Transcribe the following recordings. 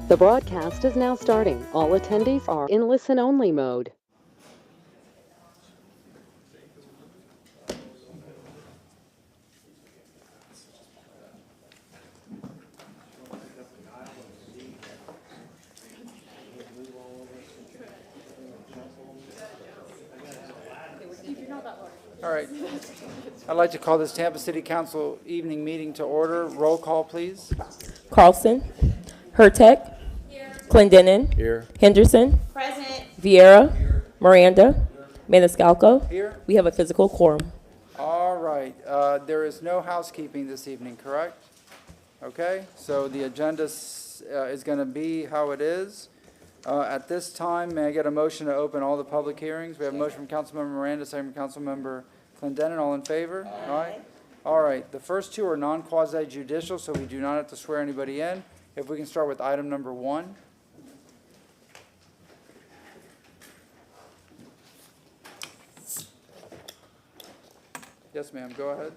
The broadcast is now starting. All attendees are in listen-only mode. All right. I'd like to call this Tampa City Council evening meeting to order. Roll call, please. Carlson, Hurtek, Clendenin, Here. Henderson, Present. Vieira, Miranda, Maniscalco. Here. We have a physical quorum. All right. There is no housekeeping this evening, correct? Okay, so the agenda is going to be how it is. At this time, may I get a motion to open all the public hearings? We have a motion from Councilmember Miranda, second from Councilmember Clendenin. All in favor? Aye. All right. The first two are non-quasi judicial, so we do not have to swear anybody in. If we can start with item number 1. Yes, ma'am. Go ahead.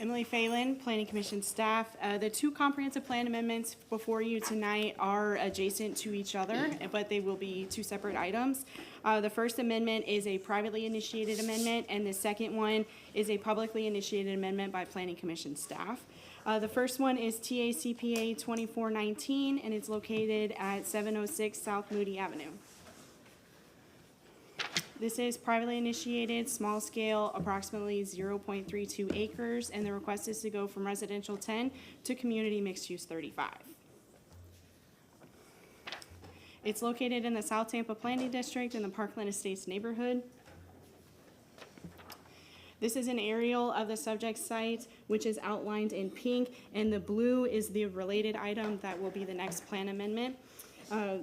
Emily Phelan, Planning Commission staff. The two comprehensive plan amendments before you tonight are adjacent to each other, but they will be two separate items. The first amendment is a privately initiated amendment, and the second one is a publicly initiated amendment by Planning Commission staff. The first one is TACPA 2419, and it's located at 706 South Moody Avenue. This is privately initiated, small scale, approximately 0.32 acres, and the request is to go from residential 10 to community mixed use 35. It's located in the South Tampa Planning District in the Parkland Estates neighborhood. This is an aerial of the subject site, which is outlined in pink, and the blue is the related item that will be the next plan amendment.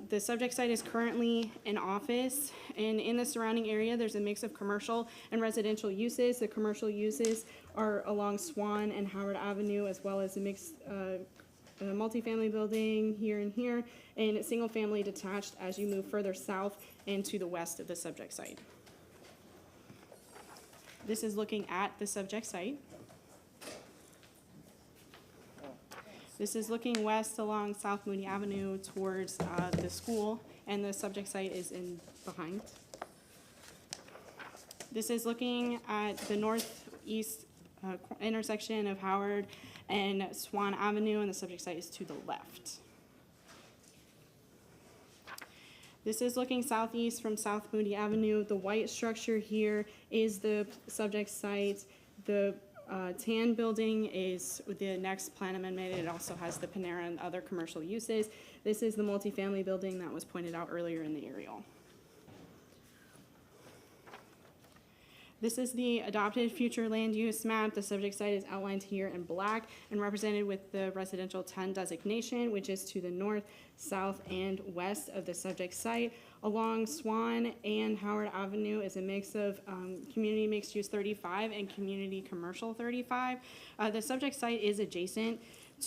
The subject site is currently an office, and in the surrounding area, there's a mix of commercial and residential uses. The commercial uses are along Swan and Howard Avenue, as well as a mixed multifamily building here and here, and a single-family detached as you move further south and to the west of the subject site. This is looking at the subject site. This is looking west along South Moody Avenue towards the school, and the subject site is in behind. This is looking at the northeast intersection of Howard and Swan Avenue, and the subject site is to the left. This is looking southeast from South Moody Avenue. The white structure here is the subject site. The tan building is the next plan amendment. It also has the Panera and other commercial uses. This is the multifamily building that was pointed out earlier in the aerial. This is the adopted future land use map. The subject site is outlined here in black and represented with the residential 10 designation, which is to the north, south, and west of the subject site. Along Swan and Howard Avenue is a mix of community mixed use 35 and community commercial 35. The subject site is adjacent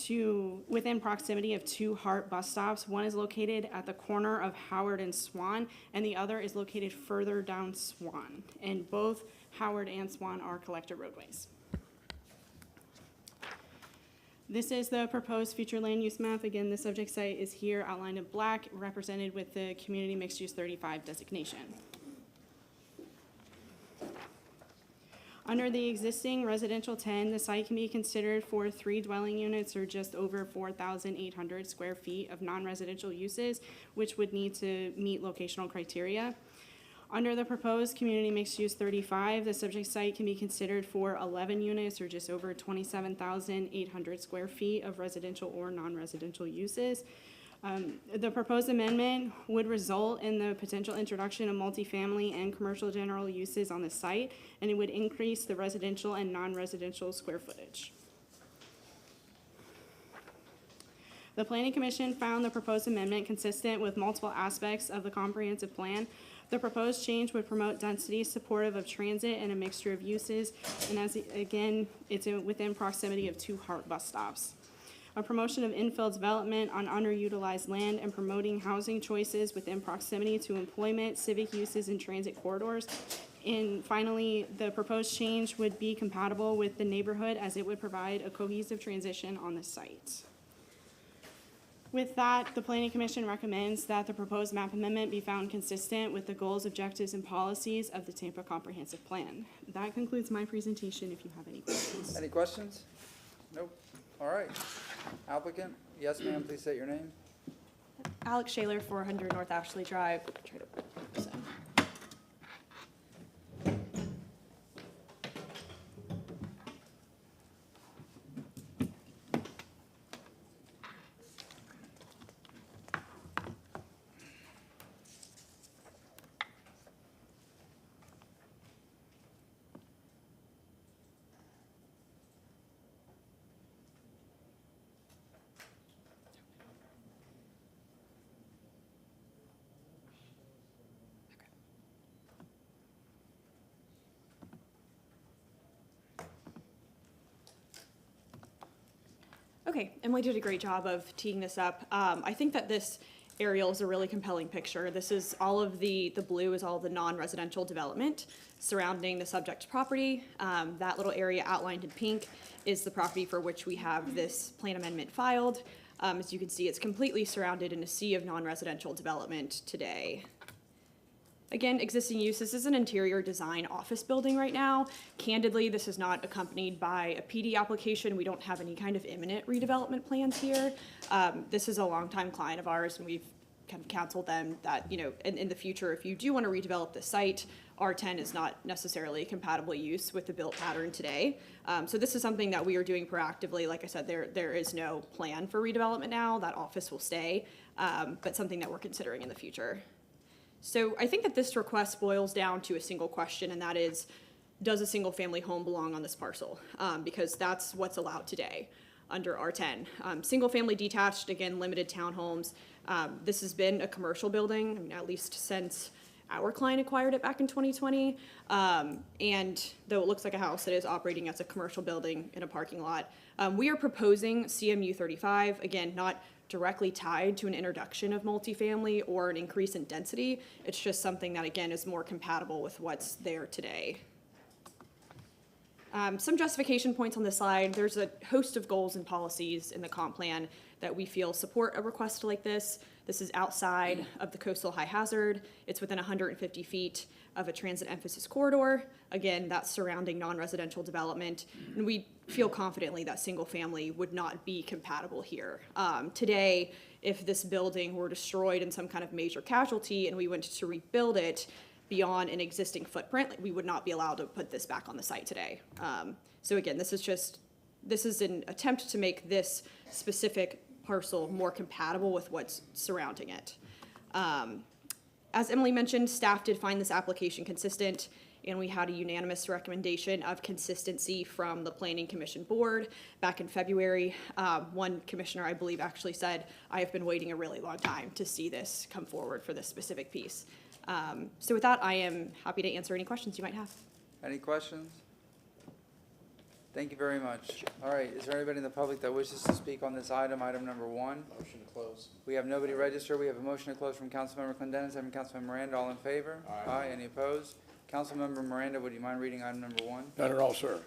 to within proximity of two HART bus stops. One is located at the corner of Howard and Swan, and the other is located further down Swan. And both Howard and Swan are collector roadways. This is the proposed future land use map. Again, the subject site is here outlined in black, represented with the community mixed use 35 designation. Under the existing residential 10, the site can be considered for 3 dwelling units or just over 4,800 square feet of non-residential uses, which would need to meet locational criteria. Under the proposed community mixed use 35, the subject site can be considered for 11 units or just over 27,800 square feet of residential or non-residential uses. The proposed amendment would result in the potential introduction of multifamily and commercial general uses on the site, and it would increase the residential and non-residential square footage. The Planning Commission found the proposed amendment consistent with multiple aspects of the comprehensive plan. The proposed change would promote density supportive of transit and a mixture of uses, and again, it's within proximity of two HART bus stops. A promotion of infill development on underutilized land and promoting housing choices within proximity to employment, civic uses, and transit corridors, And finally, the proposed change would be compatible with the neighborhood as it would provide a cohesive transition on the site. With that, the Planning Commission recommends that the proposed map amendment be found consistent with the goals, objectives, and policies of the Tampa Comprehensive Plan. That concludes my presentation, if you have any questions. Any questions? Nope. All right. Applicant? Yes, ma'am, please state your name. Alex Shaler, 400 North Ashley Drive. Try to represent. Okay, Emily did a great job of teeing this up. I think that this aerial is a really compelling picture. This is all of the blue is all the non-residential development surrounding the subject property. That little area outlined in pink is the property for which we have this plan amendment filed. As you can see, it's completely surrounded in a sea of non-residential development today. Again, existing use, this is an interior design office building right now. Candidly, this is not accompanied by a PD application. We don't have any kind of imminent redevelopment plans here. This is a longtime client of ours, and we've kind of counseled them that, you know, in the future, if you do want to redevelop the site, R10 is not necessarily a compatible use with the built pattern today. So this is something that we are doing proactively. Like I said, there is no plan for redevelopment now. That office will stay, but something that we're considering in the future. So I think that this request boils down to a single question, and that is, does a single-family home belong on this parcel? Because that's what's allowed today under R10. Single-family detached, again, limited townhomes. This has been a commercial building, I mean, at least since our client acquired it back in 2020. And though it looks like a house, it is operating as a commercial building in a parking lot. We are proposing CMU 35, again, not directly tied to an introduction of multifamily or an increase in density. It's just something that, again, is more compatible with what's there today. Some justification points on this slide. There's a host of goals and policies in the comp plan that we feel support a request like this. This is outside of the coastal high hazard. It's within 150 feet of a transit emphasis corridor. Again, that's surrounding non-residential development. And we feel confidently that single family would not be compatible here. Today, if this building were destroyed in some kind of major casualty and we went to rebuild it beyond an existing footprint, we would not be allowed to put this back on the site today. So again, this is an attempt to make this specific parcel more compatible with what's surrounding it. As Emily mentioned, staff did find this application consistent, and we had a unanimous recommendation of consistency from the Planning Commission Board back in February. One commissioner, I believe, actually said, I have been waiting a really long time to see this come forward for this specific piece. So with that, I am happy to answer any questions you might have. Any questions? Thank you very much. All right, is there anybody in the public that wishes to speak on this item, item number 1? Motion to close. We have nobody registered. We have a motion to close from Councilmember Clendenin, second from Councilmember Miranda. All in favor? Aye. Any opposed? Councilmember Miranda, would you mind reading item number 1? None at all, sir.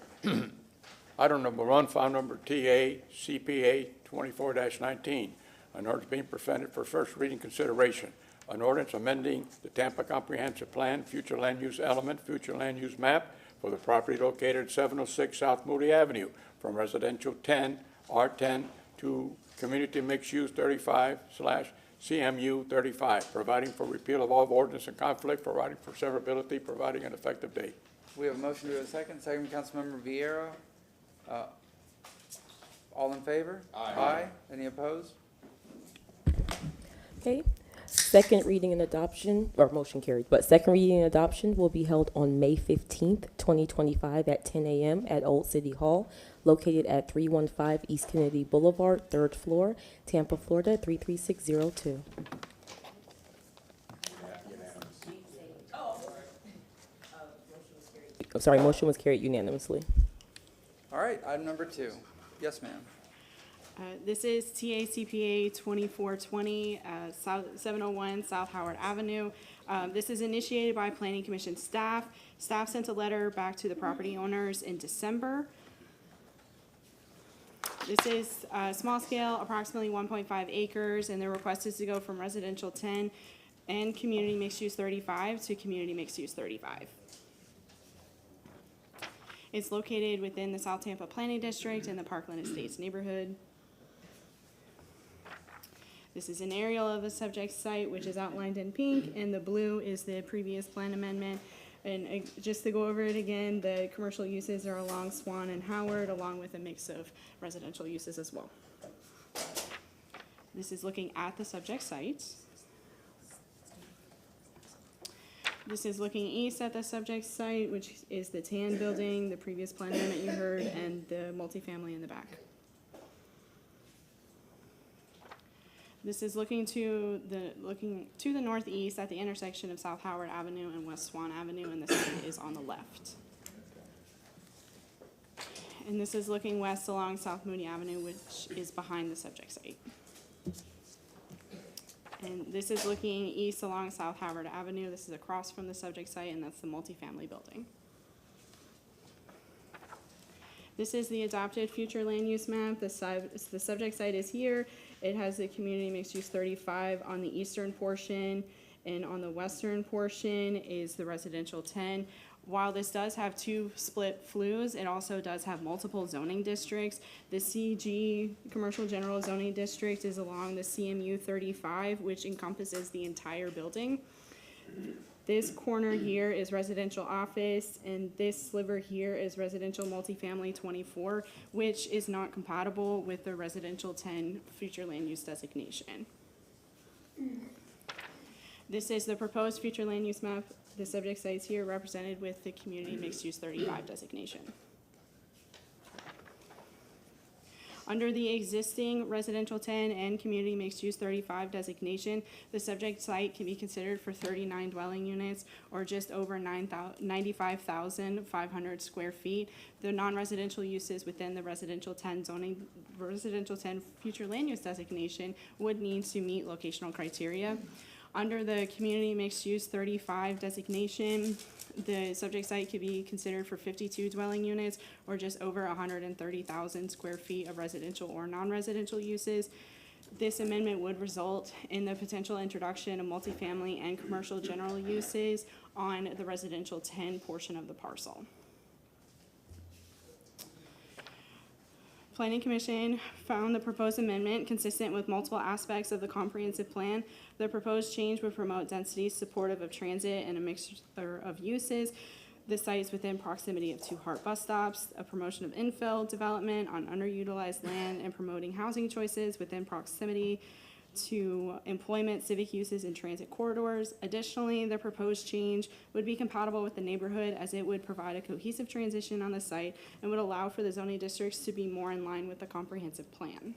Item number 1, file number TA CPA 24-19. An ordinance being presented for first reading consideration. An ordinance amending the Tampa Comprehensive Plan, future land use element, future land use map for the property located at 706 South Moody Avenue from residential 10, R10 to community mixed use 35/CMU 35, providing for repeal of all ordinance and conflict, providing for severability, providing an effective date. We have a motion to a second from Councilmember Vieira. All in favor? Aye. Any opposed? Okay. Second reading and adoption, or motion carried, but second reading and adoption will be held on May 15th, 2025 at 10 a.m. at Old City Hall, located at 315 East Kennedy Boulevard, 3rd floor, Tampa, Florida, 33602. Sorry, motion was carried unanimously. All right, item number 2. Yes, ma'am. This is TACPA 2420, 701 South Howard Avenue. This is initiated by Planning Commission staff. Staff sent a letter back to the property owners in December. This is small scale, approximately 1.5 acres, and the request is to go from residential 10 and community mixed use 35 to community mixed use 35. It's located within the South Tampa Planning District in the Parkland Estates neighborhood. This is an aerial of the subject site, which is outlined in pink, and the blue is the previous plan amendment. And just to go over it again, the commercial uses are along Swan and Howard, along with a mix of residential uses as well. This is looking at the subject site. This is looking east at the subject site, which is the tan building, the previous plan amendment you heard, and the multifamily in the back. This is looking to the northeast at the intersection of South Howard Avenue and West Swan Avenue, and the site is on the left. And this is looking west along South Moody Avenue, which is behind the subject site. And this is looking east along South Howard Avenue. This is across from the subject site, and that's the multifamily building. This is the adopted future land use map. The subject site is here. It has the community mixed use 35 on the eastern portion, and on the western portion is the residential 10. While this does have two split flues, it also does have multiple zoning districts. The CG, Commercial General Zoning District, is along the CMU 35, which encompasses the entire building. This corner here is residential office, and this sliver here is residential multifamily 24, which is not compatible with the residential 10 future land use designation. This is the proposed future land use map. The subject sites here represented with the community mixed use 35 designation. Under the existing residential 10 and community mixed use 35 designation, the subject site can be considered for 39 dwelling units or just over 95,500 square feet. The non-residential uses within the residential 10 future land use designation would need to meet locational criteria. Under the community mixed use 35 designation, the subject site could be considered for 52 dwelling units or just over 130,000 square feet of residential or non-residential uses. This amendment would result in the potential introduction of multifamily and commercial general uses on the residential 10 portion of the parcel. Planning Commission found the proposed amendment consistent with multiple aspects of the comprehensive plan. The proposed change would promote density supportive of transit and a mixture of uses. The site is within proximity of 2 HART bus stops, a promotion of infill development on underutilized land, and promoting housing choices within proximity to employment, civic uses, and transit corridors. Additionally, the proposed change would be compatible with the neighborhood as it would provide a cohesive transition on the site and would allow for the zoning districts to be more in line with the comprehensive plan.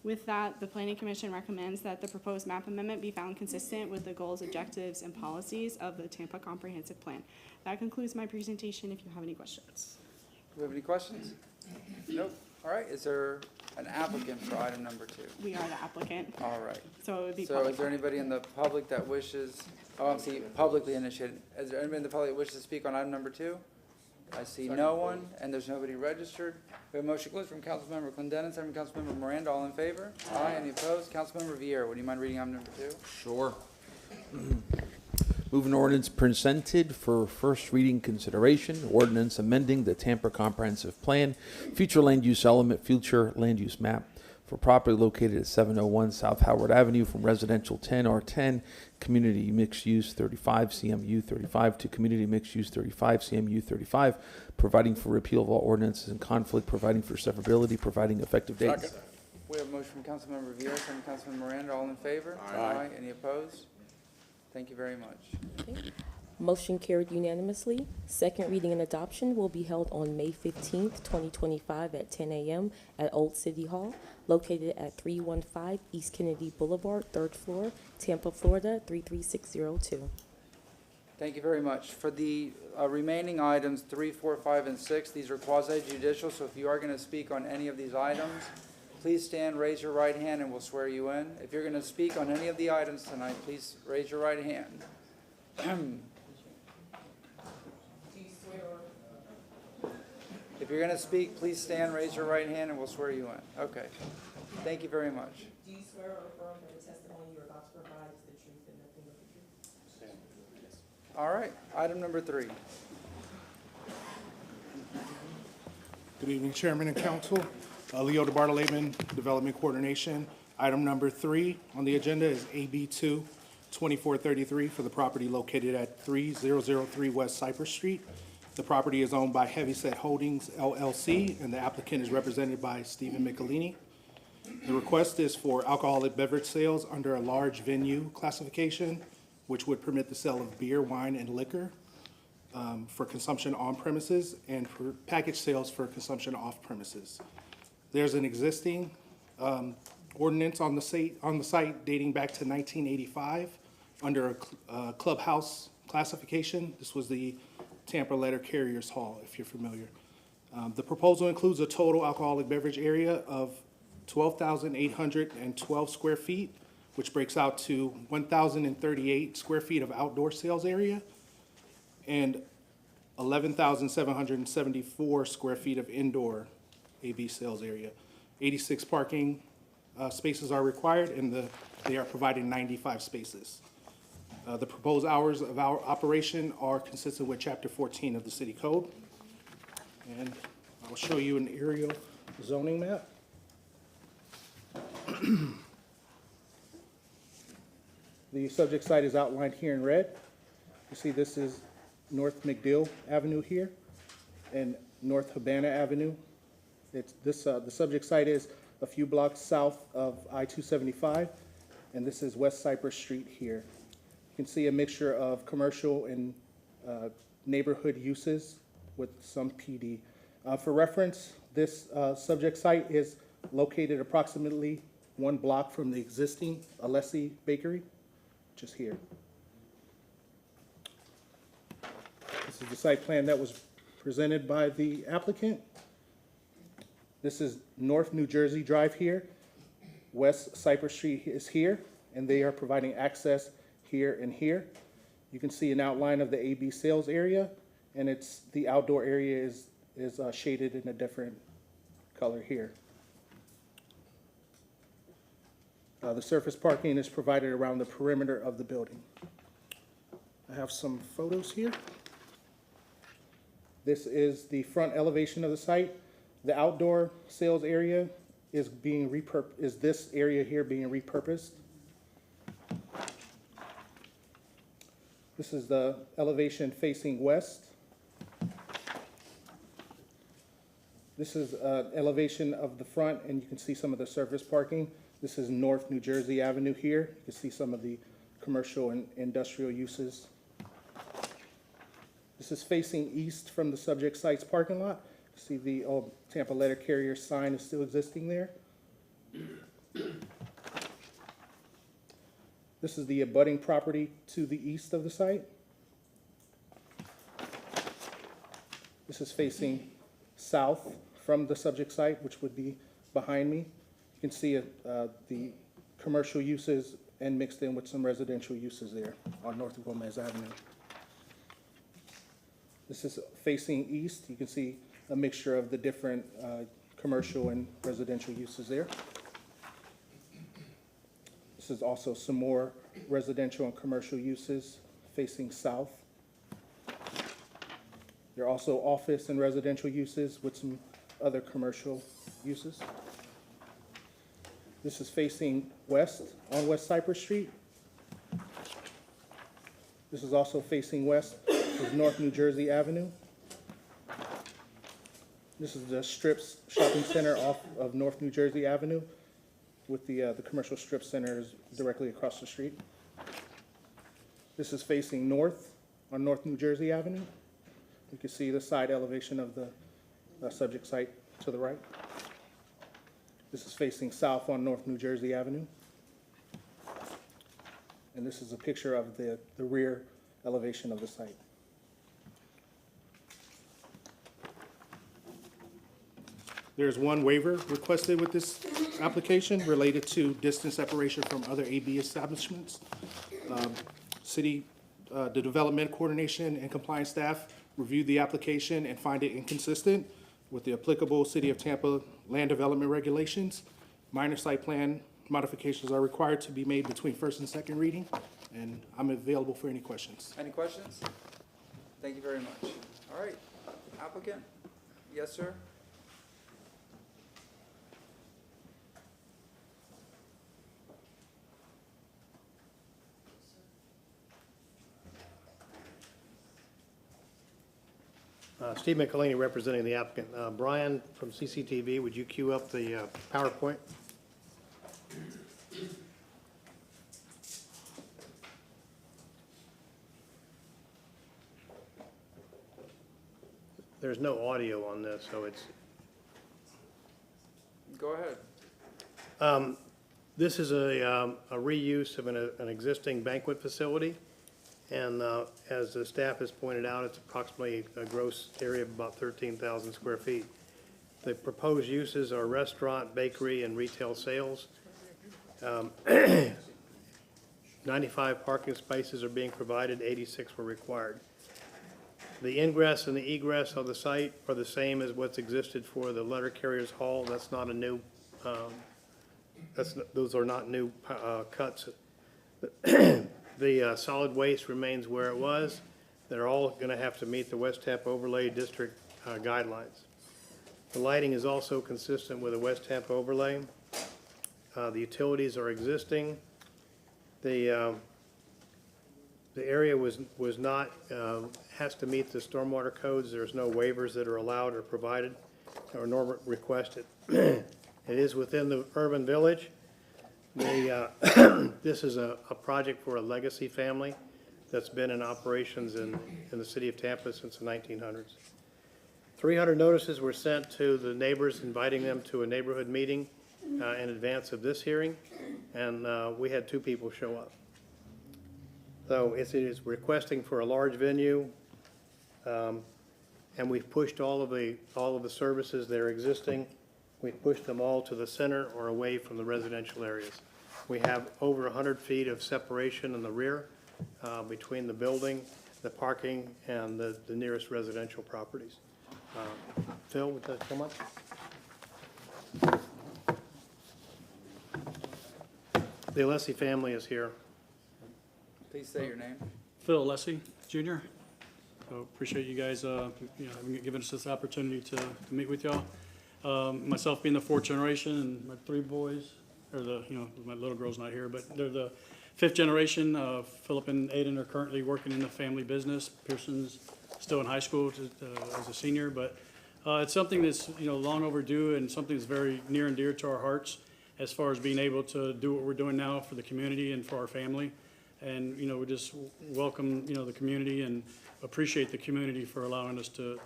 With that, the Planning Commission recommends that the proposed map amendment be found consistent with the goals, objectives, and policies of the Tampa Comprehensive Plan. That concludes my presentation. If you have any questions. Do we have any questions? Nope. All right, is there an applicant for item number 2? We are the applicant, All right. so it would be So public. is there anybody in the public that wishes, publicly initiated, is there anybody in the public that wishes to speak on item number 2? I see no one, and there's nobody registered. We have a motion closed from Councilmember Clendenin, second from Councilmember Miranda. All in favor? Aye. Any opposed? Councilmember Vieira, would you mind reading item number 2? Sure. Move an ordinance presented for first reading consideration, ordinance amending the Tampa Comprehensive Plan, future land use element, future land use map for property located at 701 South Howard Avenue from residential 10 R10, community mixed use 35 CMU 35 to community mixed use 35 CMU 35, providing for repeal of all ordinances in conflict, providing for severability, providing effective dates. Second. We have a motion from Councilmember Vieira, second from Councilmember Miranda. All in favor? Aye. Any opposed? Thank you very much. Motion carried unanimously. Second reading and adoption will be held on May 15th, 2025 at 10 a.m. at Old City Hall, located at 315 East Kennedy Boulevard, 3rd floor, Tampa, Florida, 33602. Thank you very much. For the remaining items, 3, 4, 5, and 6, these are quasi-judicial, so if you are going to speak on any of these items, please stand, raise your right hand, and we'll swear you in. If you're going to speak on any of the items tonight, please raise your right hand. If you're going to speak, please stand, raise your right hand, and we'll swear you in. Okay. Thank you very much. Do you swear or affirm that the testimony you're about to provide is the truth and nothing but the truth? All right. Item number 3. Good evening, Chairman and Council. Leo DeBartolome, Development Coordination. Item number 3 on the agenda is AB 2-2433 for the property located at 3003 West Cypress Street. The property is owned by Heavyset Holdings LLC, and the applicant is represented by Stephen Michelini. The request is for alcoholic beverage sales under a large venue classification, which would permit the sale of beer, wine, and liquor for consumption on premises, and for package sales for consumption off premises. There's an existing ordinance on the site dating back to 1985 under a clubhouse classification. This was the Tampa Letter Carriers Hall, if you're familiar. The proposal includes a total alcoholic beverage area of 12,812 square feet, which breaks out to 1,038 square feet of outdoor sales area and 11,774 square feet of indoor AB sales area. 86 parking spaces are required, and they are providing 95 spaces. The proposed hours of our operation are consistent with Chapter 14 of the City Code. And I'll show you an aerial zoning map. The subject site is outlined here in red. You see this is North McDill Avenue here and North Habana Avenue. The subject site is a few blocks south of I-275, and this is West Cypress Street here. You can see a mixture of commercial and neighborhood uses with some PD. For reference, this subject site is located approximately 1 block from the existing Alessi Bakery, which is here. This is the site plan that was presented by the applicant. This is North New Jersey Drive here. West Cypress Street is here, and they are providing access here and here. You can see an outline of the AB sales area, and the outdoor area is shaded in a different color here. The surface parking is provided around the perimeter of the building. I have some photos here. This is the front elevation of the site. The outdoor sales area is this area here being repurposed. This is the elevation facing west. This is elevation of the front, and you can see some of the surface parking. This is North New Jersey Avenue here. You can see some of the commercial and industrial uses. This is facing east from the subject site's parking lot. You see the old Tampa Letter Carrier sign is still existing there. This is the abutting property to the east of the site. This is facing south from the subject site, which would be behind me. You can see the commercial uses and mixed in with some residential uses there on North Gomez Avenue. This is facing east. You can see a mixture of the different commercial and residential uses there. This is also some more residential and commercial uses facing south. There are also office and residential uses with some other commercial uses. This is facing west on West Cypress Street. This is also facing west. This is North New Jersey Avenue. This is the Strips Shopping Center off of North New Jersey Avenue, with the commercial strip centers directly across the street. This is facing north on North New Jersey Avenue. You can see the side elevation of the subject site to the right. This is facing south on North New Jersey Avenue. And this is a picture of the rear elevation of the site. There's one waiver requested with this application related to distance separation from other AB establishments. The Development Coordination and Compliance staff reviewed the application and find it inconsistent with the applicable City of Tampa land development regulations. Minor site plan modifications are required to be made between first and second reading, and I'm available for any questions. Any questions? Thank you very much. All right, applicant? Yes, sir? Steve McElhaney representing the applicant. Brian from CCTV, would you queue up the PowerPoint? There's no audio on this, so it's, Go ahead. this is a reuse of an existing banquet facility. And as the staff has pointed out, it's approximately a gross area of about 13,000 square feet. The proposed uses are restaurant, bakery, and retail sales. 95 parking spaces are being provided, 86 were required. The ingress and the egress of the site are the same as what's existed for the letter carriers hall. That's not a new, those are not new cuts. The solid waste remains where it was. They're all going to have to meet the West Tampa Overlay District guidelines. The lighting is also consistent with the West Tampa overlay. The utilities are existing. The area was not, has to meet the stormwater codes. There's no waivers that are allowed or provided or nor requested. It is within the urban village. This is a project for a legacy family that's been in operations in the city of Tampa since the 1900s. 300 notices were sent to the neighbors inviting them to a neighborhood meeting in advance of this hearing, and we had 2 people show up. So it is requesting for a large venue, and we've pushed all of the services that are existing. We've pushed them all to the center or away from the residential areas. We have over 100 feet of separation in the rear between the building, the parking, and the nearest residential properties. Phil, would that come up? The Alessi family is here. Please say your name. Phil Alessi, Jr. So appreciate you guys, giving us this opportunity to meet with y'all. Myself being the 4th generation, and my 3 boys, or my little girl's not here, but they're the 5th generation. Philip and Aiden are currently working in the family business. Pearson's still in high school as a senior, but it's something that's long overdue and something that's very near and dear to our hearts as far as being able to do what we're doing now for the community and for our family. And we just welcome the community and appreciate the community for allowing us to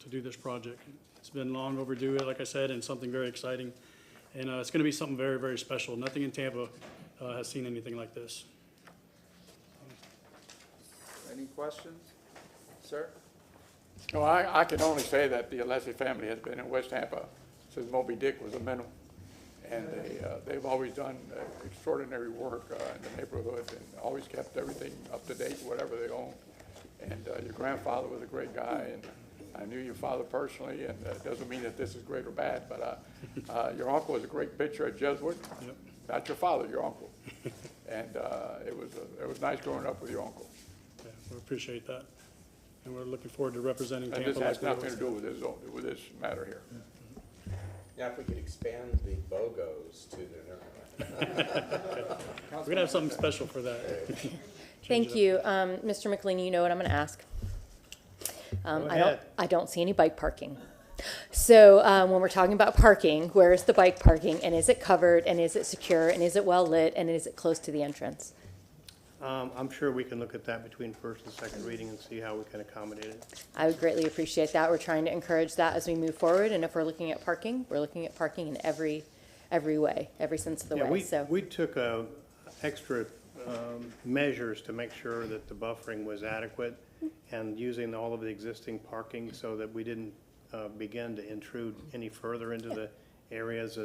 do this project. It's been long overdue, like I said, and something very exciting. And it's going to be something very, very special. Nothing in Tampa has seen anything like this. Any questions? Sir? No, I can only say that the Alessi family has been in West Tampa since Moby Dick was a minnow. And they've always done extraordinary work in the neighborhood and always kept everything up to date, whatever they own. And your grandfather was a great guy, and I knew your father personally, and it doesn't mean that this is great or bad, but your uncle was a great pitcher at Jesuit. Yep. Not your father, your uncle. And it was nice growing up with your uncle. Yeah, we appreciate that. And we're looking forward to representing And Tampa. this has like we nothing to always do with this matter here. Now, if we could expand the BOGOs to the, have. We're going to have something special for that. Thank you. Mr. McLean, you know what I'm going to ask? ahead. I don't see any bike parking. So when we're talking about parking, where is the bike parking, and is it covered, and is it secure, and is it well lit, and is it close to the entrance? I'm sure we can look at that between first and second reading and see how we can accommodate it. I would greatly appreciate that. We're trying to encourage that as we move forward, and if we're looking at parking, we're looking at parking in every way, every sense of the Yeah, way. So we took extra measures to make sure that the buffering was adequate and using all of the existing parking so that we didn't begin to intrude any further into the areas.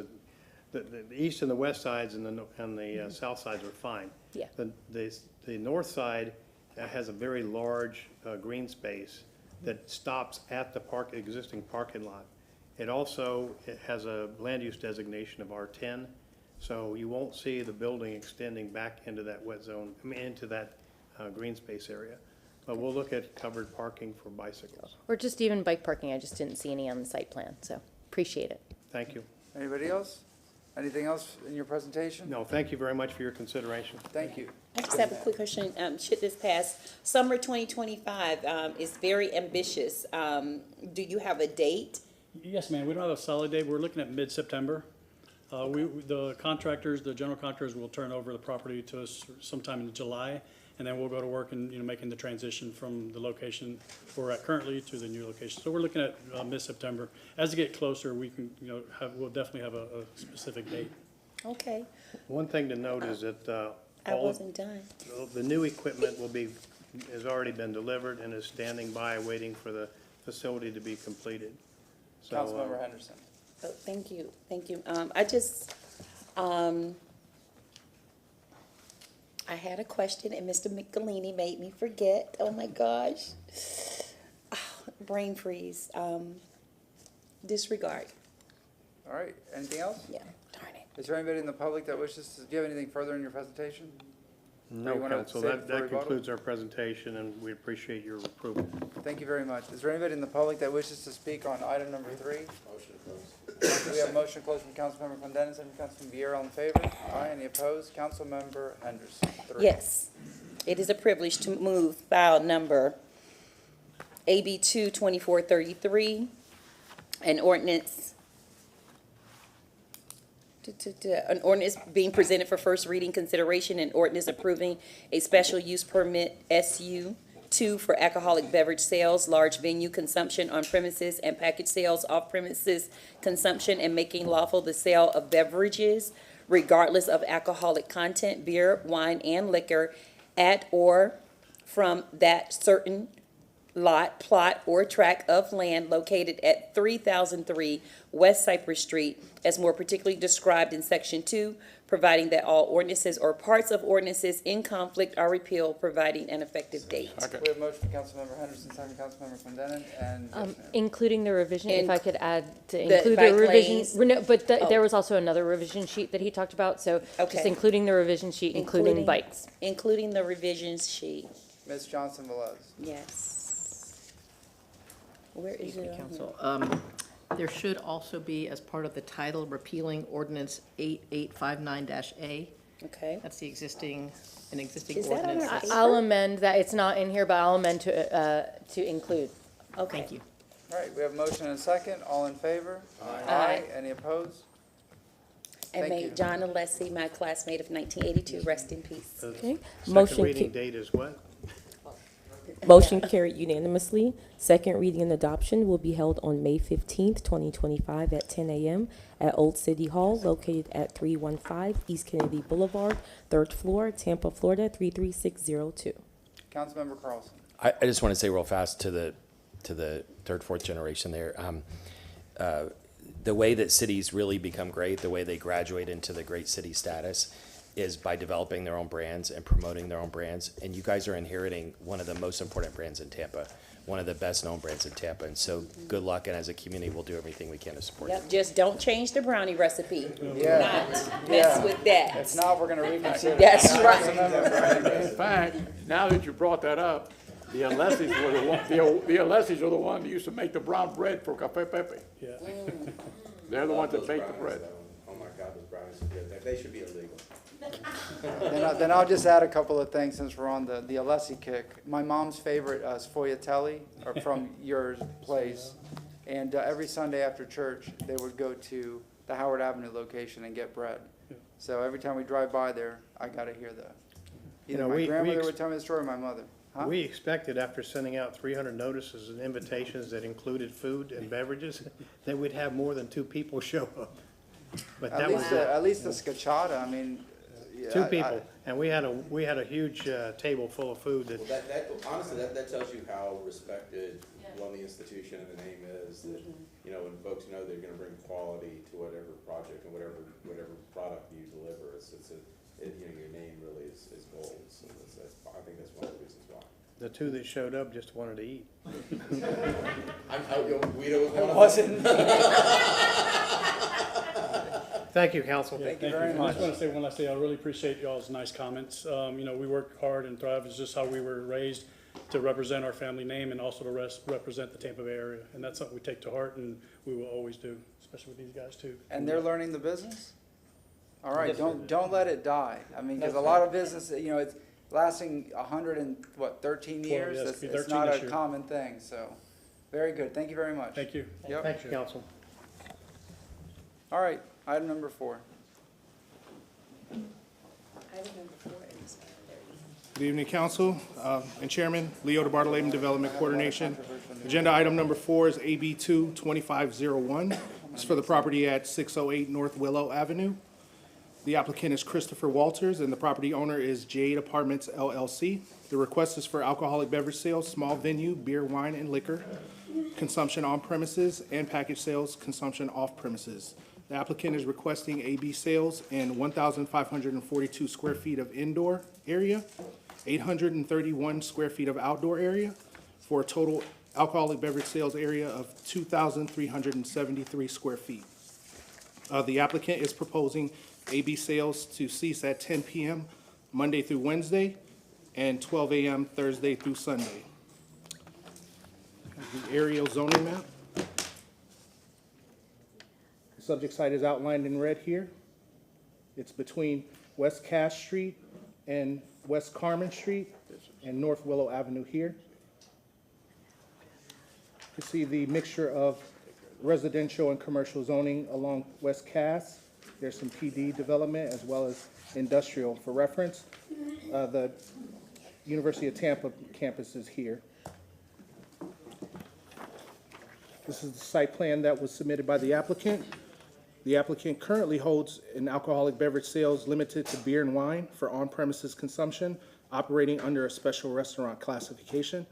The east and the west sides and the south sides are fine. Yeah. The north side has a very large green space that stops at the existing parking lot. It has a land use designation of R10, so you won't see the building extending back into that wet zone, into that green space area. But we'll look at covered parking for bicycles. Or just even bike parking, I just didn't see any on the site plan, so appreciate it. Thank you. Anybody else? Anything else in your presentation? No, thank you very much for your consideration. Thank you. I just have a quick question. Should this pass, summer 2025 is very ambitious. Do you have a date? Yes, ma'am. We don't have a solid date. We're looking at mid-September. The contractors, the general contractors will turn over the property to us sometime in July, and then we'll go to work and, making the transition from the location we're at currently to the new location. So we're looking at mid-September. As we get closer, we can, we'll definitely have a specific date. Okay, One thing to note is that I wasn't done. the new equipment has already been delivered and is standing by waiting for the facility to be completed. So, Councilmember Henderson. Oh, thank you. I had a question and Mr. Michelini made me forget. Oh my gosh. Brain freeze. Disregard. All right, anything else? Yeah, darn it. Is there anybody in the public that wishes to, do you have anything further in your presentation? No, you wanna Council, save it for that rebuttal? concludes our presentation, and we appreciate your approval. Thank you very much. Is there anybody in the public that wishes to speak on item number 3? Motion to close. We have a motion closed from Councilmember Clendenis and from Councilman Vieira. All in favor? Aye. Any opposed? Councilmember Henderson. 3. Yes, it is a privilege to move file number AB 22433, an ordinance being presented for first reading consideration, an ordinance approving a special use permit SU2 for alcoholic beverage sales, large venue consumption on premises, and package sales off premises consumption, and making lawful the sale of beverages regardless of alcoholic content, beer, wine, and liquor at or from that certain lot, plot, or tract of land located at 3003 West Cypress Street, as more particularly described in Section 2, providing that all ordinances or parts of ordinances in conflict are repealed, providing an effective date. We have a motion from Councilmember Henderson, second from Councilmember Clendenis, and yes, ma'am. Including the revision, if And I could add to the include bike the revision. lanes. No, but Oh. there was also another revision sheet that he talked about, so just Okay. including the revision sheet, including bikes. Including the revisions sheet, Ms. Johnson Velez. yes. Where is Thank it you, on here? Council. There should also be, as part of the title, repealing ordinance 8859-A. Okay. That's an existing Is that on ordinance. our paper? I'll amend that, it's not in here, but I'll amend to include. Okay. Thank you. All right, we have a motion and a second. All in favor? Aye. Any opposed? And Thank may you. John Alessi, my classmate of 1982, rest in peace. Okay. Second Motion reading ca- date is what? Motion carried unanimously. Second reading and adoption will be held on May 15th, 2025 at 10 a.m. at Old City Hall located at 315 East Kennedy Boulevard, 3rd floor, Tampa, Florida, 33602. Councilmember Carlson. I just want to say real fast to the third, fourth generation there. The way that cities really become great, the way they graduate into the great city status, is by developing their own brands and promoting their own brands. And you guys are inheriting one of the most important brands in Tampa, one of the best known brands in Tampa. And so good luck, and as a community, we'll do everything we can to support you. Yep, just don't change the brownie recipe. Yeah. Not mess with that. If not, we're going to reconsider. That's right. In fact, now that you brought that up, the Alessis were the one, the Alessis are the ones that used to make the brown bread for Café Pepe. Yeah. They're the ones that bake the bread. Oh my God, those brownies are good. They should be illegal. Then I'll just add a couple of things since we're on the Alessi kick. My mom's favorite sfogliatelli are from your place. And every Sunday after church, they would go to the Howard Avenue location and get bread. So every time we drive by there, I got to hear that. Either my grandmother would tell me the story or my mother. Huh? We expected, after sending out 300 notices and invitations that included food and beverages, that we'd have more than 2 people show up. But that was it. At least the scacciata, I mean, Two people, and we had a huge table full of food that, Honestly, that tells you how respected one the institution and the name is, that, you know, when folks know they're gonna bring quality to whatever project and whatever product you deliver, you know, your name really is gold, so I think that's one of the reasons why. the two that showed up just wanted to eat. Guido was one of them. Thank you, council. Thank you Thank very you. I much. just want to say one last thing. I really appreciate y'all's nice comments. You know, we work hard and thrive. It's just how we were raised to represent our family name and also to represent the Tampa Bay area. And that's something we take to heart and we will always do, especially with these guys too. And they're learning the business? All right, don't let it die. I mean, because a lot of business, you know, it's lasting 13 years? yes, It's it'll be 13 not this a year. common thing, so, very good. Thank you very much. Thank you. Yep. Thank you, council. All right, item number 4. Good evening, council and chairman, Leo DeBartolome, Development Coordination. Agenda item number 4 is AB 2-2501. It's for the property at 608 North Willow Avenue. The applicant is Christopher Walters, and the property owner is Jade Apartments LLC. The request is for alcoholic beverage sales, small venue, beer, wine, and liquor, consumption on premises, and package sales, consumption off premises. The applicant is requesting AB sales in 1,542 square feet of indoor area, 831 square feet of outdoor area, for a total alcoholic beverage sales area of 2,373 square feet. The applicant is proposing AB sales to cease at 10 p.m. Monday through Wednesday and 12 a.m. Thursday through Sunday. The aerial zoning map. The subject site is outlined in red here. It's between West Cass Street and West Carmen Street and North Willow Avenue here. You can see the mixture of residential and commercial zoning along West Cass. There's some PD development as well as industrial. For reference, the University of Tampa campus is here. This is the site plan that was submitted by the applicant. The applicant currently holds an alcoholic beverage sales limited to beer and wine for on-premises consumption, operating under a special restaurant classification.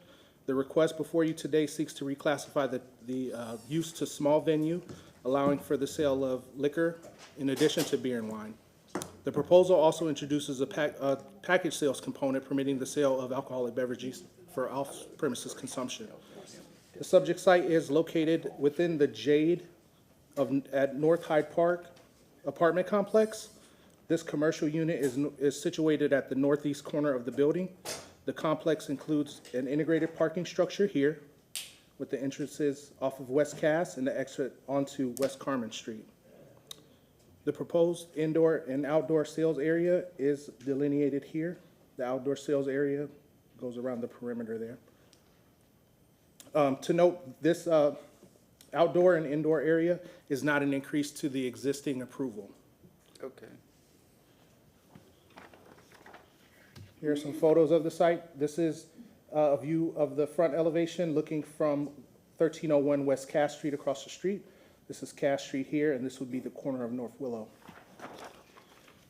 The request before you today seeks to reclassify the use to small venue, allowing for the sale of liquor in addition to beer and wine. The proposal also introduces a package sales component permitting the sale of alcoholic beverages for off-premises consumption. The subject site is located within the Jade at North Hyde Park apartment complex. This commercial unit is situated at the northeast corner of the building. The complex includes an integrated parking structure here with the entrances off of West Cass and the exit onto West Carmen Street. The proposed indoor and outdoor sales area is delineated here. The outdoor sales area goes around the perimeter there. To note, this outdoor and indoor area is not an increase to the existing approval. Okay. Here are some photos of the site. This is a view of the front elevation looking from 1301 West Cass Street across the street. This is Cass Street here, and this would be the corner of North Willow.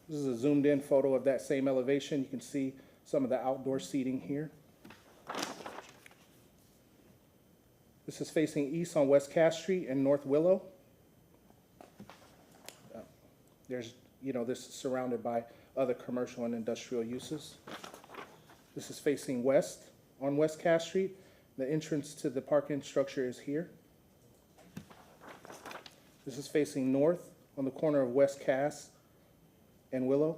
This is a zoomed in photo of that same elevation. You can see some of the outdoor seating here. This is facing east on West Cass Street and North Willow. This is surrounded by other commercial and industrial uses. This is facing west on West Cass Street. The entrance to the parking structure is here. This is facing north on the corner of West Cass and Willow.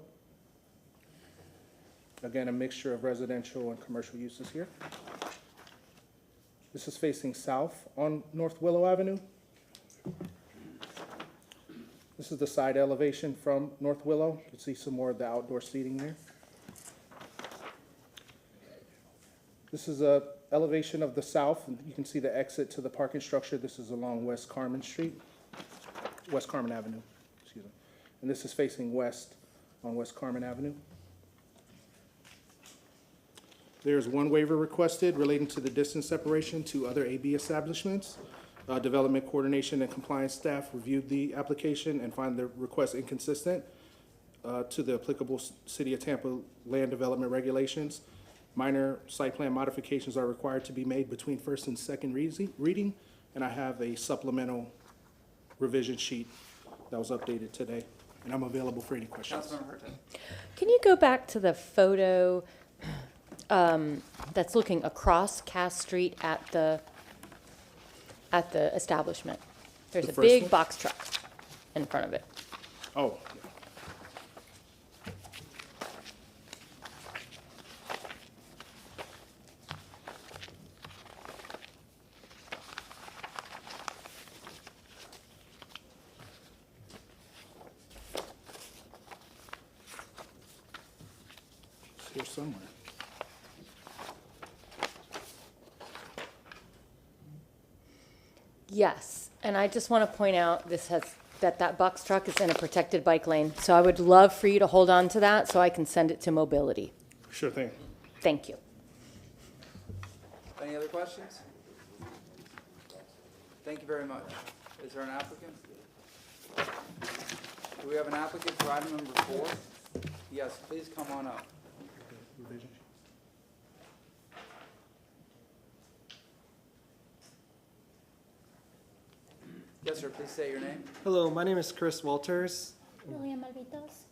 Again, a mixture of residential and commercial uses here. This is facing south on North Willow Avenue. This is the side elevation from North Willow. You can see some more of the outdoor seating there. This is a elevation of the south, and you can see the exit to the parking structure. This is along West Carmen Street, West Carmen Avenue, excuse me. And this is facing west on West Carmen Avenue. There's one waiver requested relating to the distance separation to other AB establishments. Development coordination and compliance staff reviewed the application and find the request inconsistent to the applicable City of Tampa land development regulations. Minor site plan modifications are required to be made between first and second reading, and I have a supplemental revision sheet that was updated today, and I'm available for any questions. Councilmember Hurton. Can you go back to the photo that's looking across Cass Street at the establishment? There's The a first big one? box truck in front of it. Oh, it's here somewhere. Yes, and I just want to point out that box truck is in a protected bike lane. So I would love for you to hold on to that so I can send it to mobility. Sure thing. Thank you. Any other questions? Thank you very much. Is there an applicant? Do we have an applicant for item number 4? Yes, please come on up. Revision. Yes, sir, please state your name. Hello, my name is Chris Walters, William Malvitos.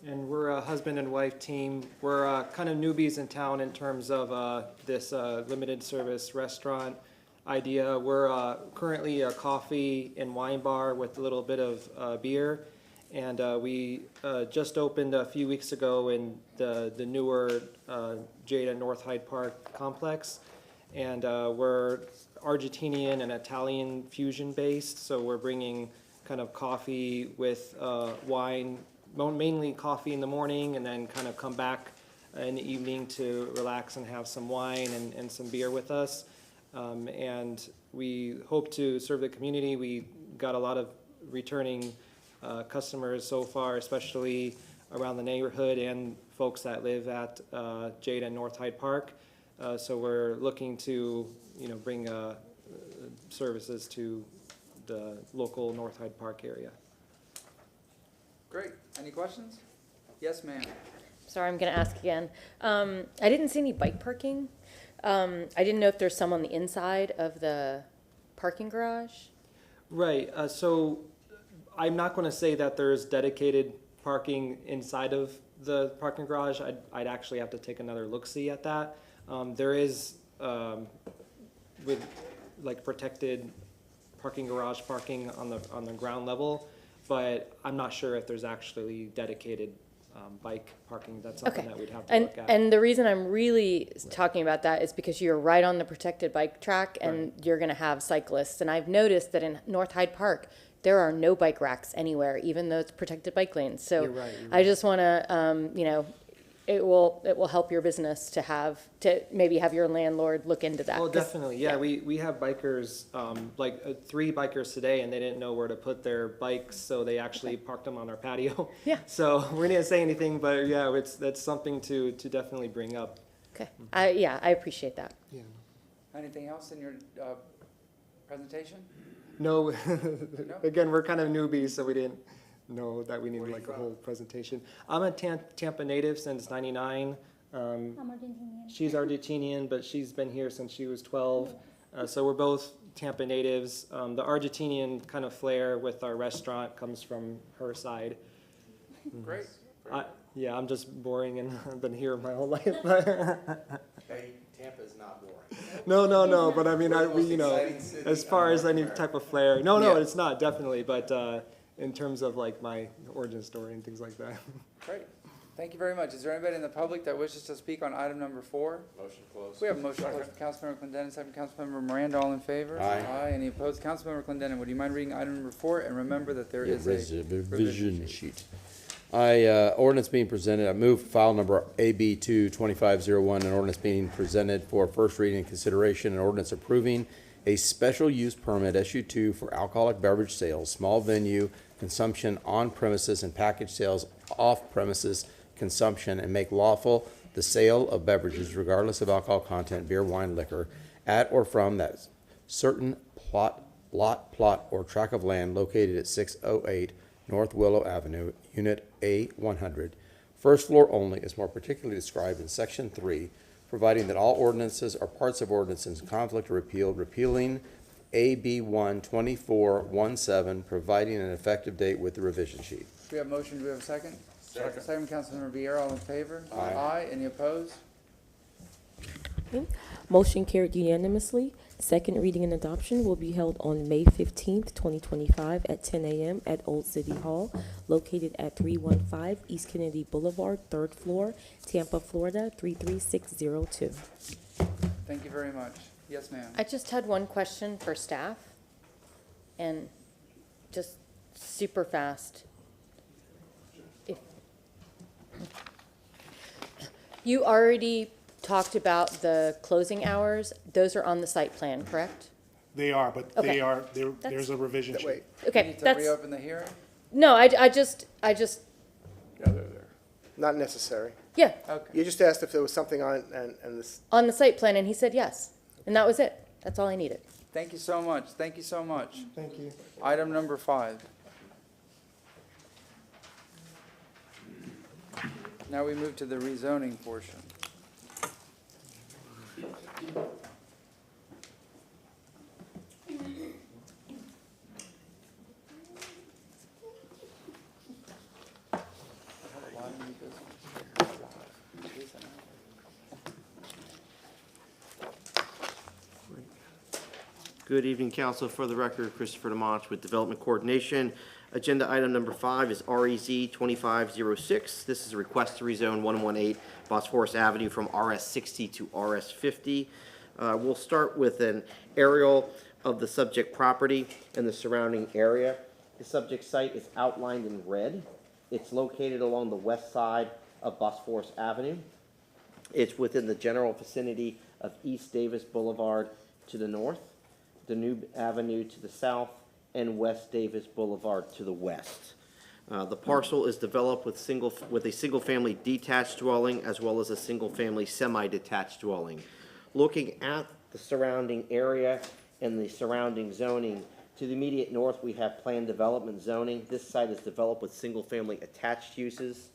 and we're a husband and wife team. We're kind of newbies in town in terms of this limited service restaurant idea. We're currently a coffee and wine bar with a little bit of beer, and we just opened a few weeks ago in the newer Jada North Hyde Park complex, and we're Argentinian and Italian fusion based, so we're bringing kind of coffee with wine, mainly coffee in the morning, and then kind of come back in the evening to relax and have some wine and some beer with us. And we hope to serve the community. We got a lot of returning customers so far, especially around the neighborhood and folks that live at Jada and North Hyde Park. So we're looking to, bring services to the local North Hyde Park area. Great. Any questions? Yes, ma'am. Sorry, I'm going to ask again. I didn't see any bike parking. I didn't know if there's some on the inside of the parking garage. Right, so I'm not going to say that there's dedicated parking inside of the parking garage. I'd actually have to take another look-see at that. There is, with like protected parking garage parking on the ground level, but I'm not sure if there's actually dedicated bike parking. That's something that we'd have to look at. And the reason I'm really talking about that is because you're right on the protected bike track, and you're going to have cyclists. And I've noticed that in North Hyde Park, there are no bike racks anywhere, even though it's protected bike lanes. So You're right. I just want to, it will help your business to maybe have your landlord look into that. Well, definitely, yeah. We have bikers, 3 bikers today, and they didn't know where to put their bikes, so they actually parked them on our patio. Yeah. So we didn't say anything, but yeah, that's something to definitely bring up. Okay. I appreciate that. Yeah. Anything else in your presentation? No, again, we're kind of newbies, so we didn't know that we needed like a whole presentation. I'm a Tampa native since '99. I'm Argentinian. She's Argentinian, but she's been here since she was 12. So we're both Tampa natives. The Argentinian kind of flair with our restaurant comes from her side. Great. Yeah, I'm just boring, and I've been here my whole life. Hey, Tampa's not boring. No, but I mean, We're the most exciting city as far as any America. type of flair. No, Yeah. it's not, definitely, but in terms of like my origin story and things like that. Great. Thank you very much. Is there anybody in the public that wishes to speak on item number 4? Motion closed. We have a motion closed from Councilmember Clendenin, second from Councilmember Miranda. All in favor? Aye. Any opposed? Councilmember Clendenin, would you mind reading item number 4? And remember that there is a revision sheet. Ordinance being presented, I move file number AB 22501, an ordinance being presented for first reading and consideration, an ordinance approving a special use permit SU2 for alcoholic beverage sales, small venue consumption on premises and package sales off premises consumption, and make lawful the sale of beverages regardless of alcohol content, beer, wine, liquor, at or from that certain plot, or tract of land located at 608 North Willow Avenue, Unit A100, first floor only, is more particularly described in Section 3, providing that all ordinances or parts of ordinances in conflict are repealed, repealing AB 12417, providing an effective date with the revision sheet. Do we have a motion? Do we have a second? Second, Councilmember Vieira, all in favor? Aye. Any opposed? Okay. Motion carried unanimously. Second reading and adoption will be held on May 15th, 2025 at 10 a.m. at Old City Hall, located at 315 East Kennedy Boulevard, 3rd floor, Tampa, Florida, 33602. Thank you very much. Yes, ma'am. I just had one question for staff, and just super fast. If you already talked about the closing hours, those are on the site plan, correct? They are, but Okay. there's a revision sheet. Okay, Need to that's, reopen the hearing? no, I just, Yeah, they're there. Not necessary. yeah, Okay. You just asked if there was something on, and this, on the site plan, and he said yes. And that was it. That's all I needed. Thank you so much. Thank you so much. Thank you. Item number 5. Now we move to the rezoning portion. Good evening, Council. For the record, Christopher Demonte with Development Coordination. Agenda item number 5 is REZ 2506. This is a request to rezone 118 Bosphorous Avenue from RS 60 to RS 50. We'll start with an aerial of the subject property and the surrounding area. The subject site is outlined in red. It's located along the west side of Bosphorous Avenue. It's within the general vicinity of East Davis Boulevard to the north, Danube Avenue to the south, and West Davis Boulevard to the west. The parcel is developed with a single-family detached dwelling as well as a single-family semi-detached dwelling. Looking at the surrounding area and the surrounding zoning, to the immediate north we have planned development zoning. This site is developed with single-family attached uses.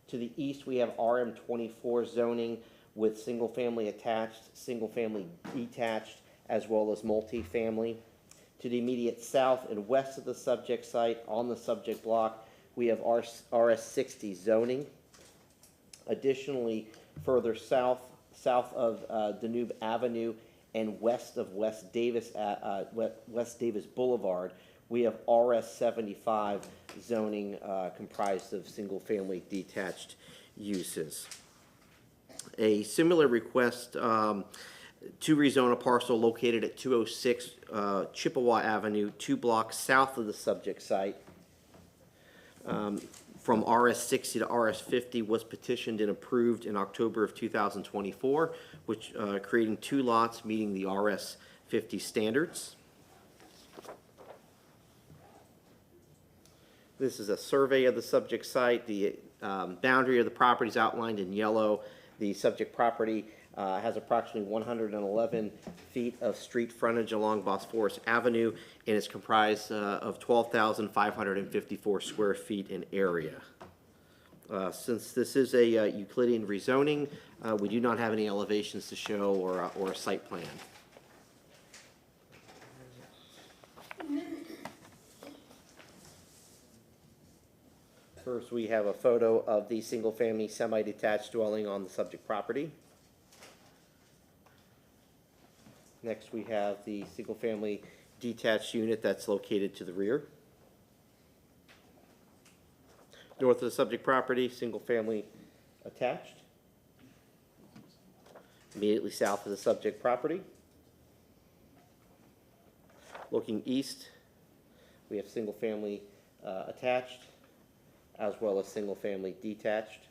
To the east we have RM24 zoning with single-family attached, single-family detached, as well as multifamily. To the immediate south and west of the subject site on the subject block, we have RS 60 zoning. Additionally, further south of Danube Avenue and west of West Davis Boulevard, we have RS 75 zoning comprised of single-family detached uses. A similar request to rezone a parcel located at 206 Chippewa Avenue, 2 blocks south of the subject site, from RS 60 to RS 50 was petitioned and approved in October of 2024, which creating 2 lots meeting the RS 50 standards. This is a survey of the subject site. The boundary of the property is outlined in yellow. The subject property has approximately 111 feet of street frontage along Bosphorous Avenue and is comprised of 12,554 square feet in area. Since this is a Euclidean rezoning, we do not have any elevations to show or a site plan. First, we have a photo of the single-family semi-detached dwelling on the subject property. Next, we have the single-family detached unit that's located to the rear. North of the subject property, single-family attached. Immediately south of the subject property. Looking east, we have single-family attached, as well as single-family detached.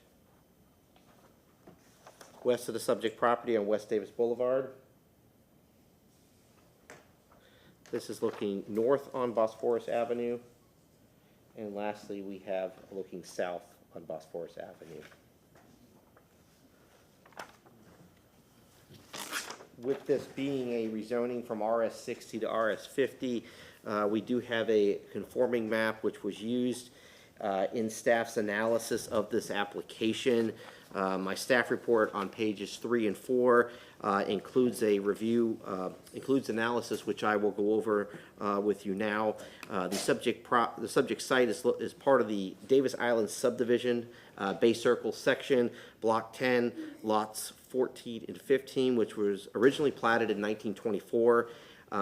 West of the subject property on West Davis Boulevard. This is looking north on Bosphorous Avenue. And lastly, we have looking south on Bosphorous Avenue. With this being a rezoning from RS 60 to RS 50, we do have a conforming map which was used in staff's analysis of this application. My staff report on pages 3 and 4 includes a review, includes analysis, which I will go over with you now. The subject site is part of the Davis Island subdivision, Bay Circle section, Block 10, lots 14 and 15, which was originally platted in 1924.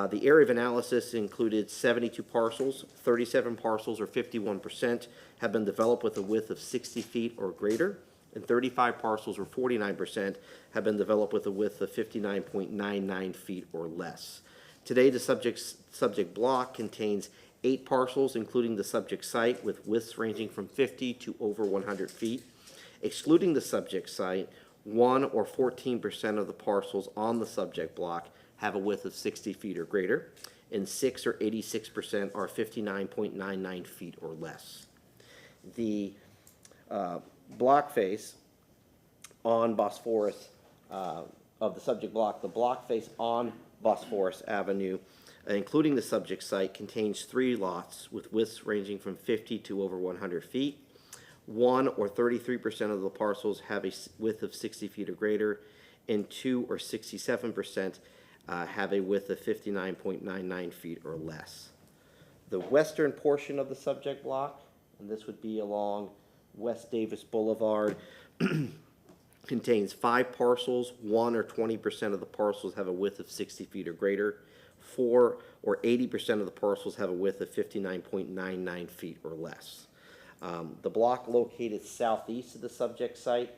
The area of analysis included 72 parcels. 37 parcels, or 51%, have been developed with a width of 60 feet or greater, and 35 parcels, or 49%, have been developed with a width of 59.99 feet or less. Today, the subject block contains 8 parcels, including the subject site, with widths ranging from 50 to over 100 feet. Excluding the subject site, 1 or 14% of the parcels on the subject block have a width of 60 feet or greater, and 6 or 86% are 59.99 feet or less. The block face on Bosphorous, of the subject block, the block face on Bosphorous Avenue, including the subject site, contains 3 lots with widths ranging from 50 to over 100 feet. 1 or 33% of the parcels have a width of 60 feet or greater, and 2 or 67% have a width of 59.99 feet or less. The western portion of the subject block, and this would be along West Davis Boulevard, contains 5 parcels. 1 or 20% of the parcels have a width of 60 feet or greater. 4 or 80% of the parcels have a width of 59.99 feet or less. The block located southeast of the subject site,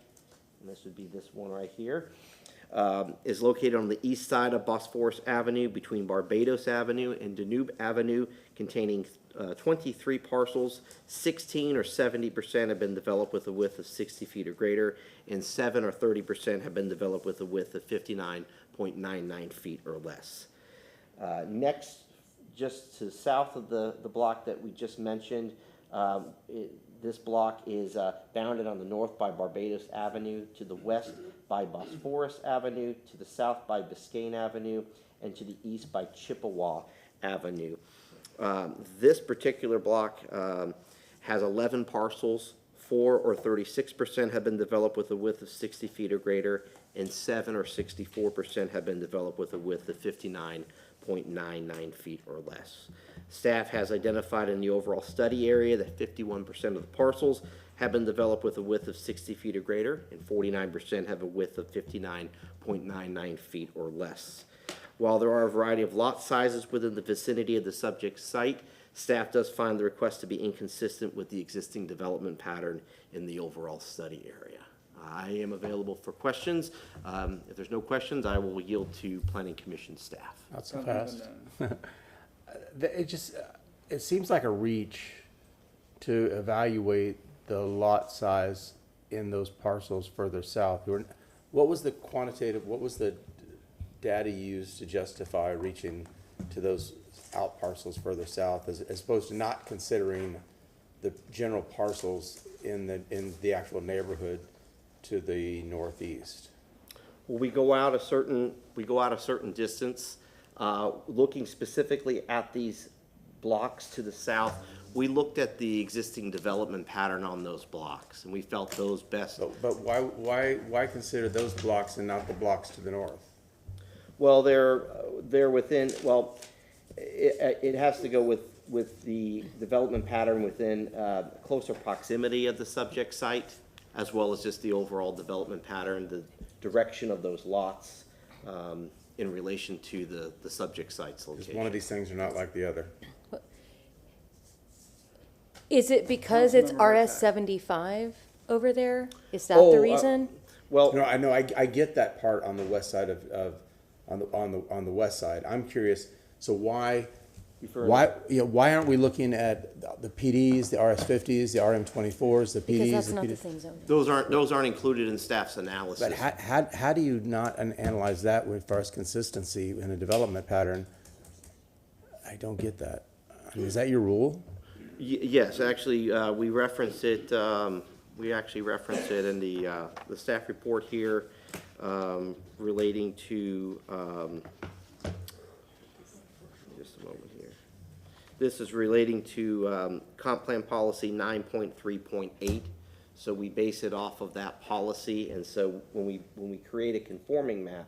and this would be this one right here, is located on the east side of Bosphorous Avenue between Barbados Avenue and Danube Avenue, containing 23 parcels. 16 or 70% have been developed with a width of 60 feet or greater, and 7 or 30% have been developed with a width of 59.99 feet or less. Next, just to the south of the block that we just mentioned, this block is bounded on the north by Barbados Avenue, to the west by Bosphorous Avenue, to the south by Biscayne Avenue, and to the east by Chippewa Avenue. This particular block has 11 parcels. 4 or 36% have been developed with a width of 60 feet or greater, and 7 or 64% have been developed with a width of 59.99 feet or less. Staff has identified in the overall study area that 51% of the parcels have been developed with a width of 60 feet or greater, and 49% have a width of 59.99 feet or less. While there are a variety of lot sizes within the vicinity of the subject site, staff does find the request to be inconsistent with the existing development pattern in the overall study area. I am available for questions. If there's no questions, I will yield to Planning Commission staff. Not so fast. It seems like a reach to evaluate the lot size in those parcels further south. What was the data used to justify reaching to those out parcels further south, as opposed to not considering the general parcels in the actual neighborhood to the northeast? Well, we go out a certain distance, looking specifically at these blocks to the south. We looked at the existing development pattern on those blocks, and we felt those best. But why consider those blocks and not the blocks to the north? Well, they're within. Well, it has to go with the development pattern within closer proximity of the subject site, as well as just the overall development pattern, the direction of those lots in relation to the subject site's location. One of these things are not like the other. Is it because it's RS 75 over there? Is that the reason? Well, no, I know. I get that part on the west side on the west side. I'm curious. So why aren't we looking at the PDs, the RS50s, the RM24s, the PDs? Because that's not the same zone. Those aren't included in staff's analysis. But how do you not analyze that with far as consistency in a development pattern? I don't get that. I mean, is that your rule? Yes, actually, we reference it. We actually reference it in the staff report here relating to. Just a moment here. This is relating to Comp Plan Policy 9.3.8. So we base it off of that policy, and so when we create a conforming map,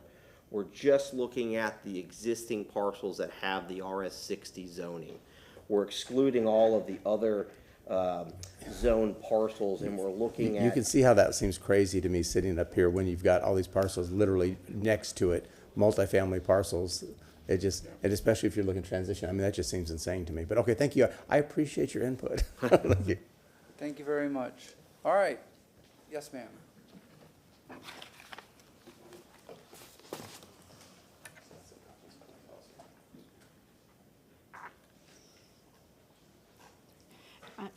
we're just looking at the existing parcels that have the RS60 zoning. We're excluding all of the other zone parcels, and we're looking at... You can see how that seems crazy to me sitting up here when you've got all these parcels literally next to it, multifamily parcels. It just, and especially if you're looking transition, I mean, that just seems insane to me. But okay, thank you. I appreciate your input. Thank you. Thank you very much. All right. Yes, ma'am.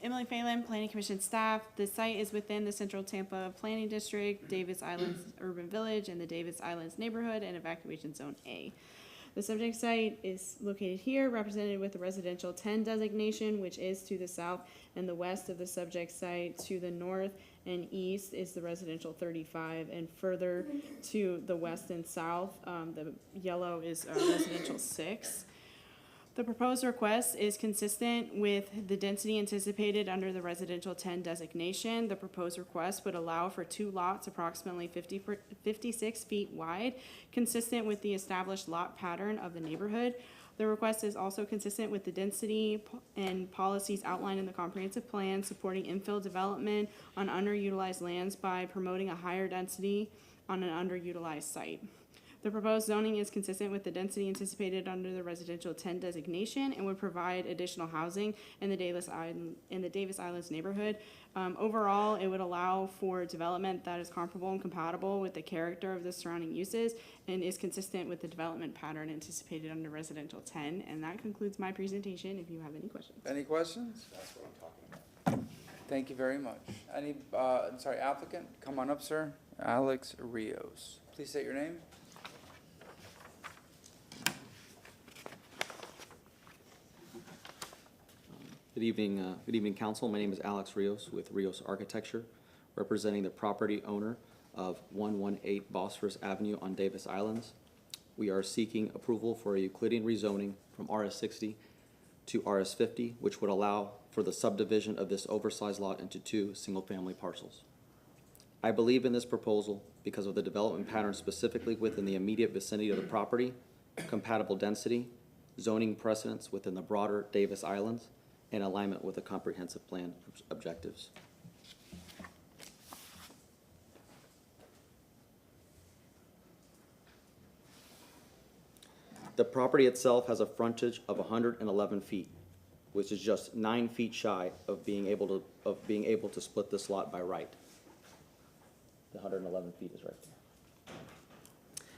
Emily Phelan, Planning Commission staff. The site is within the Central Tampa Planning District, Davis Islands Urban Village, and the Davis Islands Neighborhood and Evacuation Zone A. The subject site is located here, represented with the residential 10 designation, which is to the south and the west of the subject site. To the north and east is the residential 35, and further to the west and south, the yellow is residential 6. The proposed request is consistent with the density anticipated under the residential 10 designation. The proposed request would allow for 2 lots approximately 56 feet wide, consistent with the established lot pattern of the neighborhood. The request is also consistent with the density and policies outlined in the comprehensive plan, supporting infill development on underutilized lands by promoting a higher density on an underutilized site. The proposed zoning is consistent with the density anticipated under the residential 10 designation and would provide additional housing in the Davis Islands neighborhood. Overall, it would allow for development that is comparable and compatible with the character of the surrounding uses and is consistent with the development pattern anticipated under residential 10. And that concludes my presentation. If you have any questions. Any questions? That's what I'm talking about. Thank you very much. Any, applicant, come on up, sir. Alex Rios. Please state your name. Good evening, Council. My name is Alex Rios with Rios Architecture, representing the property owner of 118 Bosphorous Avenue on Davis Islands. We are seeking approval for a Euclidean rezoning from RS60 to RS50, which would allow for the subdivision of this oversized lot into 2 single-family parcels. I believe in this proposal because of the development pattern specifically within the immediate vicinity of the property, compatible density, zoning precedents within the broader Davis Islands, and alignment with the comprehensive plan objectives. The property itself has a frontage of 111 feet, which is just 9 feet shy of being able to split this lot by right. The 111 feet is right there.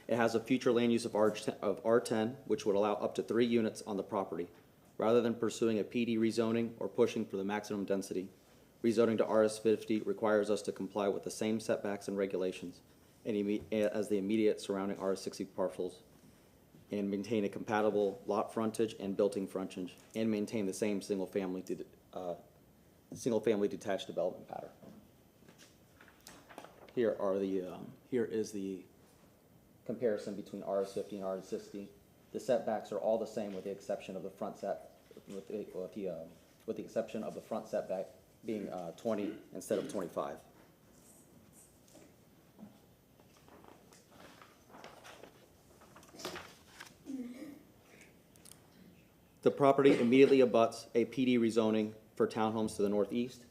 It has a future land use of R10, which would allow up to 3 units on the property. Rather than pursuing a PD rezoning or pushing for the maximum density, rezoning to RS50 requires us to comply with the same setbacks and regulations as the immediate surrounding RS60 parcels and maintain a compatible lot frontage and built-in frontage and maintain the same single-family detached development pattern. Here is the comparison between RS50 and RS60. The setbacks are all the same with the exception of the front with the exception of the front setback being 20 instead of 25. The property immediately abuts a PD rezoning for townhomes to the northeast,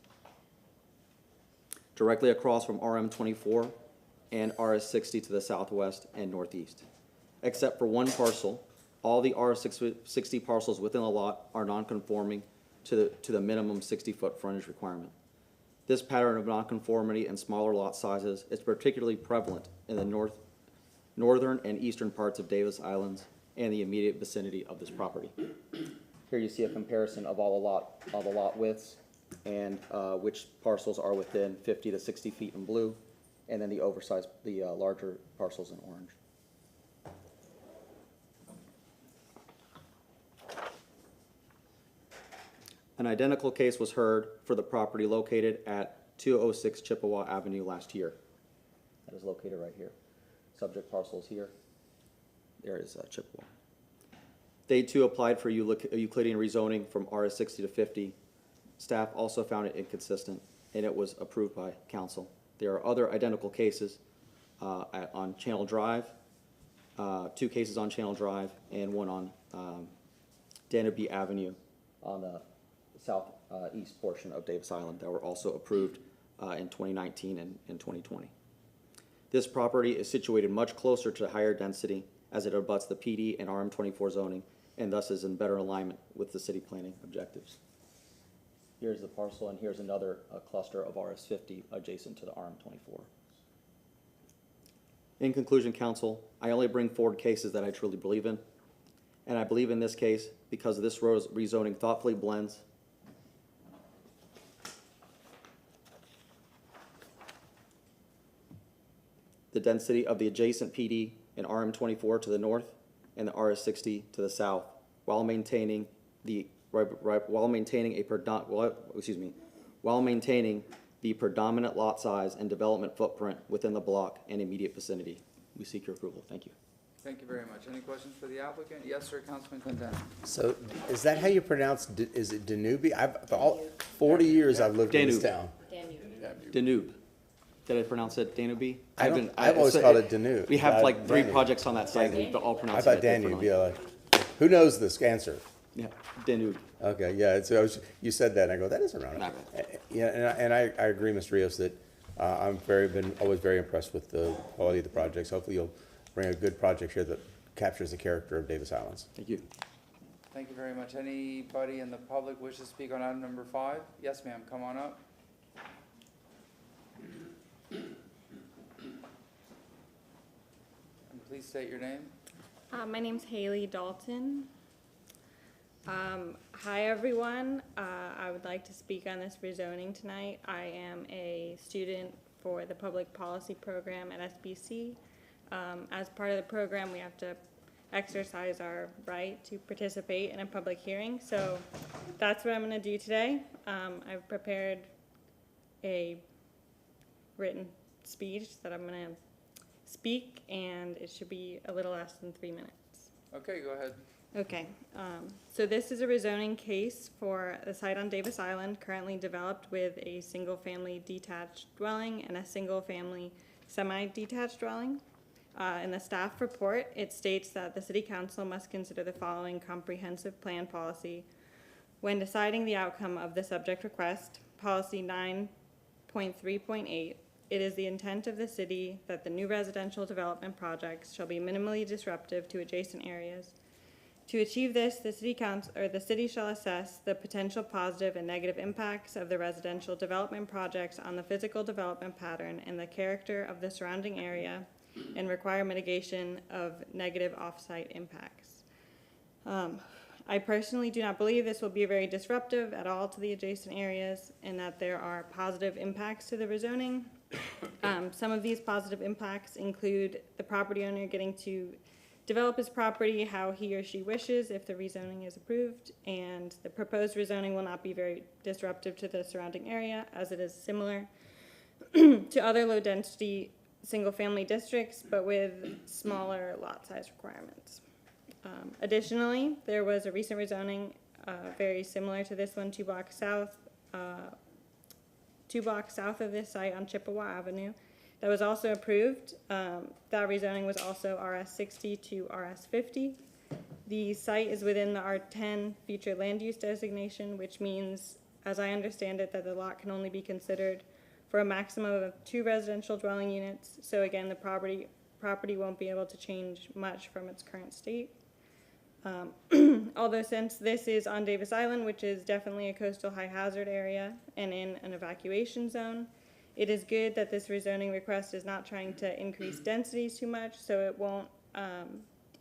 directly across from RM24 and RS60 to the southwest and northeast. Except for one parcel, all the RS60 parcels within the lot are non-conforming to the minimum 60-foot frontage requirement. This pattern of nonconformity and smaller lot sizes is particularly prevalent in the northern and eastern parts of Davis Islands and the immediate vicinity of this property. Here you see a comparison of all the lot widths and which parcels are within 50 to 60 feet in blue, and then the larger parcels in orange. An identical case was heard for the property located at 206 Chippewa Avenue last year. That is located right here. Subject parcel is here. There is Chippewa. They too applied for Euclidean rezoning from RS 60 to 50. Staff also found it inconsistent, and it was approved by council. There are other identical cases on Channel Drive, 2 cases on Channel Drive, and 1 on Danube Avenue on the southeast portion of Davis Island that were also approved in 2019 and 2020. This property is situated much closer to higher density as it abuts the PD and RM24 zoning, and thus is in better alignment with the city planning objectives. Here's the parcel, and here's another cluster of RS50 adjacent to the RM24. In conclusion, council, I only bring forward cases that I truly believe in, and I believe in this case because this rezoning thoughtfully blends the density of the adjacent PD and RM24 to the north and the RS60 to the south, while maintaining the predominant lot size and development footprint within the block and immediate vicinity. We seek your approval. Thank you. Thank you very much. Any questions for the applicant? Yes, sir, Councilman Quintana. So is that how you pronounce, is it Danube? For all 40 years I've lived in this town. Danube. Did I pronounce it Danube? I've always called it Danube. We have like 3 Danube. projects on that site, and we all pronounce I it thought Danube, differently. yeah. Who knows this answer? Yeah, Danube. Okay, yeah, you said that, and I go, that isn't right. Not Yeah, and I agree, Mr. Rios, that been always very impressed with the quality of the projects. Hopefully you'll bring a good project here that captures the character of Davis Islands. Thank you. Thank you very much. Anybody in the public wish to speak on item number 5? Yes, ma'am, come on up. And please state your name. My name's Haley Dalton. Hi, everyone. I would like to speak on this rezoning tonight. I am a student for the Public Policy Program at SBC. As part of the program, we have to exercise our right to participate in a public hearing. So that's what I'm going to do today. I've prepared a written speech that I'm going to speak, and it should be a little less than 3 minutes. Okay, go ahead. Okay, so this is a rezoning case for the site on Davis Island, currently developed with a single-family detached dwelling and a single-family semi-detached dwelling. In the staff report, it states that the City Council must consider the following comprehensive plan policy when deciding the outcome of the subject request. Policy 9.3.8, it is the intent of the city that the new residential development projects shall be minimally disruptive to adjacent areas. To achieve this, the city shall assess the potential positive and negative impacts of the residential development projects on the physical development pattern and the character of the surrounding area, and require mitigation of negative off-site impacts. I personally do not believe this will be very disruptive at all to the adjacent areas, and that there are positive impacts to the rezoning. Some of these positive impacts include the property owner getting to develop his property how he or she wishes if the rezoning is approved, and the proposed rezoning will not be very disruptive to the surrounding area, as it is similar to other low-density single-family districts, but with smaller lot size requirements. Additionally, there was a recent rezoning very similar to this one, 2 blocks south of this site on Chippewa Avenue, that was also approved. That rezoning was also RS60 to RS50. The site is within the R10 future land use designation, which means, as I understand it, that the lot can only be considered for a maximum of 2 residential dwelling units. So again, the property won't be able to change much from its current state. Although since this is on Davis Island, which is definitely a coastal high hazard area and in an evacuation zone, it is good that this rezoning request is not trying to increase densities too much, so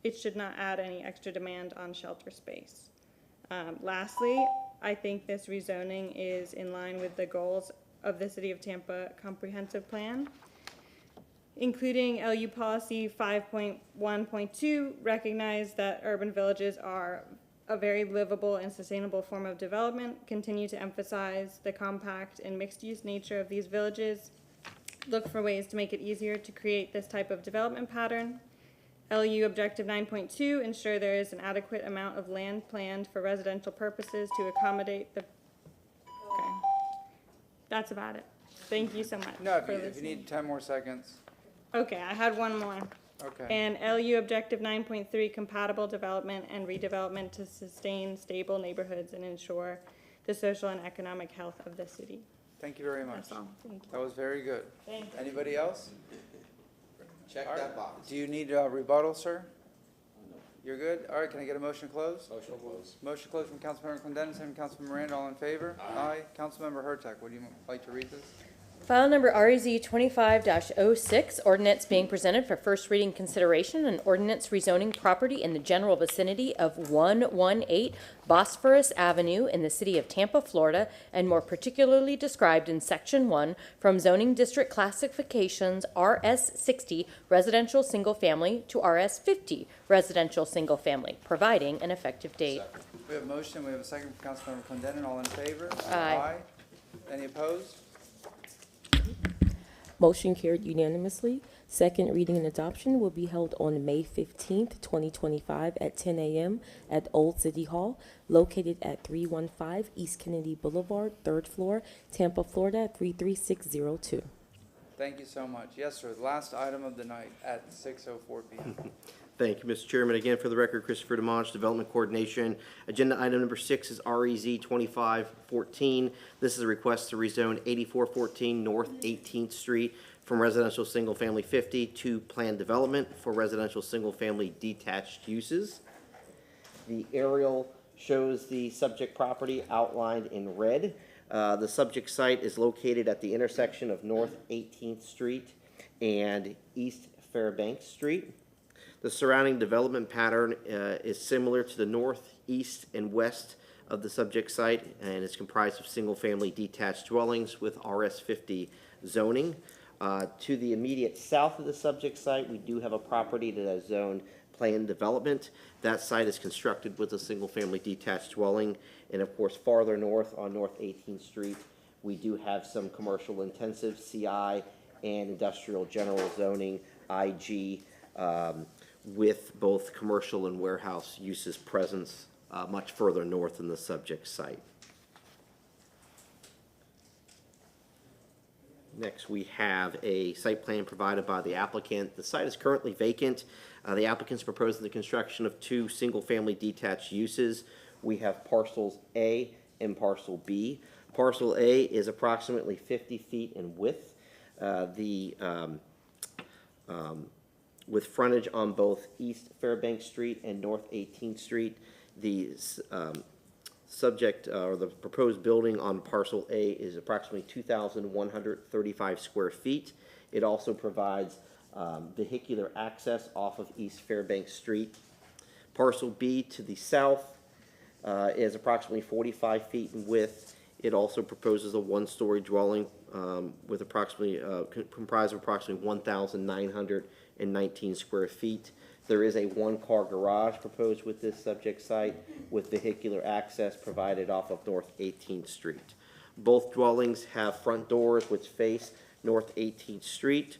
it should not add any extra demand on shelter space. Lastly, I think this rezoning is in line with the goals of the City of Tampa Comprehensive Plan, including LU Policy 5.1.2, recognize that urban villages are a very livable and sustainable form of development, continue to emphasize the compact and mixed-use nature of these villages, look for ways to make it easier to create this type of development pattern, LU Objective 9.2, ensure there is an adequate amount of land planned for residential purposes to accommodate the, okay. That's about it. Thank you so much No, if for you, if you listening. need 10 more seconds. Okay, I had one more. Okay. And LU Objective 9.3, compatible development and redevelopment to sustain stable neighborhoods and ensure the social and economic health of the city. Thank you very much. That's all. Thank you. That was very good. Thank you. Anybody else? Check All right. that box. Do you need a rebuttal, sir? You're good? All right, can I get a motion to close? Motion closed. Motion closed from Councilmember Clendenin, second from Councilmember Miranda, all in favor? Aye. Councilmember Hurtak, would you like to read this? File number REZ 25-06, ordinance being presented for first reading consideration, an ordinance rezoning property in the general vicinity of 118 Bosphorous Avenue in the city of Tampa, Florida, and more particularly described in Section 1 from zoning district classifications RS60 residential single family to RS50 residential single family, providing an effective date. We have a motion, we have a second from Councilmember Clendenin, all in favor? Aye. Any opposed? Motion carried unanimously. Second reading and adoption will be held on May 15th, 2025 at 10 a.m. at Old City Hall, located at 315 East Kennedy Boulevard, 3rd floor, Tampa, Florida, 33602. Thank you so much. Yes, sir, the last item of the night at 6:04 p.m. Thank you, Mr. Chairman. Again, for the record, Christopher DeMonge, Development Coordination. Agenda item number 6 is REZ 2514. This is a request to rezone 8414 North 18th Street from residential single-family 50 to planned development for residential single-family detached uses. The aerial shows the subject property outlined in red. The subject site is located at the intersection of North 18th Street and East Fairbanks Street. The surrounding development pattern is similar to the north, east, and west of the subject site, and is comprised of single-family detached dwellings with RS50 zoning. To the immediate south of the subject site, we do have a property that is zoned planned development. That site is constructed with a single-family detached dwelling. And of course, farther north on North 18th Street, we do have some commercial intensive CI and industrial general zoning, IG, with both commercial and warehouse uses presence much further north in the subject site. Next, we have a site plan provided by the applicant. The site is currently vacant. The applicant's proposing the construction of 2 single-family detached uses. We have parcels A and parcel B. Parcel A is approximately 50 feet in width. With frontage on both East Fairbanks Street and North 18th Street. The subject or the proposed building on parcel A is approximately 2,135 square feet. It also provides vehicular access off of East Fairbanks Street. Parcel B to the south is approximately 45 feet in width. It also proposes a 1-story dwelling with approximately comprised of approximately 1,919 square feet. There is a 1-car garage proposed with this subject site with vehicular access provided off of North 18th Street. Both dwellings have front doors which face North 18th Street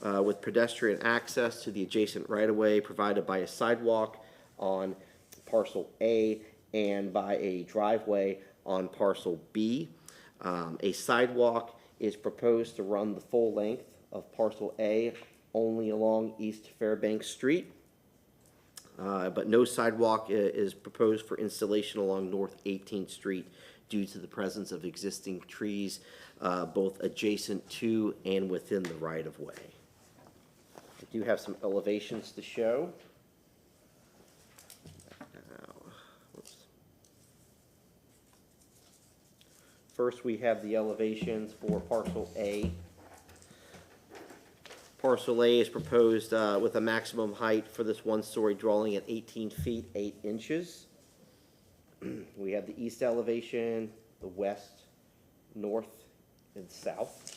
with pedestrian access to the adjacent right-of-way provided by a sidewalk on parcel A and by a driveway on parcel B. A sidewalk is proposed to run the full length of parcel A only along East Fairbanks Street, but no sidewalk is proposed for installation along North 18th Street due to the presence of existing trees both adjacent to and within the right-of-way. I do have some elevations to show. First, we have the elevations for parcel A. Parcel A is proposed with a maximum height for this 1-story dwelling at 18 feet 8 inches. We have the east elevation, the west, north, and south.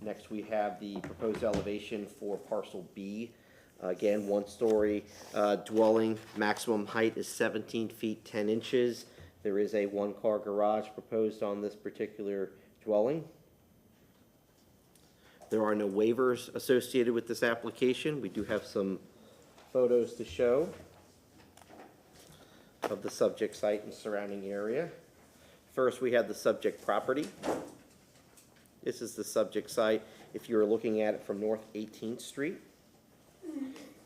Next, we have the proposed elevation for parcel B. Again, 1-story dwelling, maximum height is 17 feet 10 inches. There is a 1-car garage proposed on this particular dwelling. There are no waivers associated with this application. We do have some photos to show of the subject site and surrounding area. First, we have the subject property. This is the subject site if you're looking at it from North 18th Street.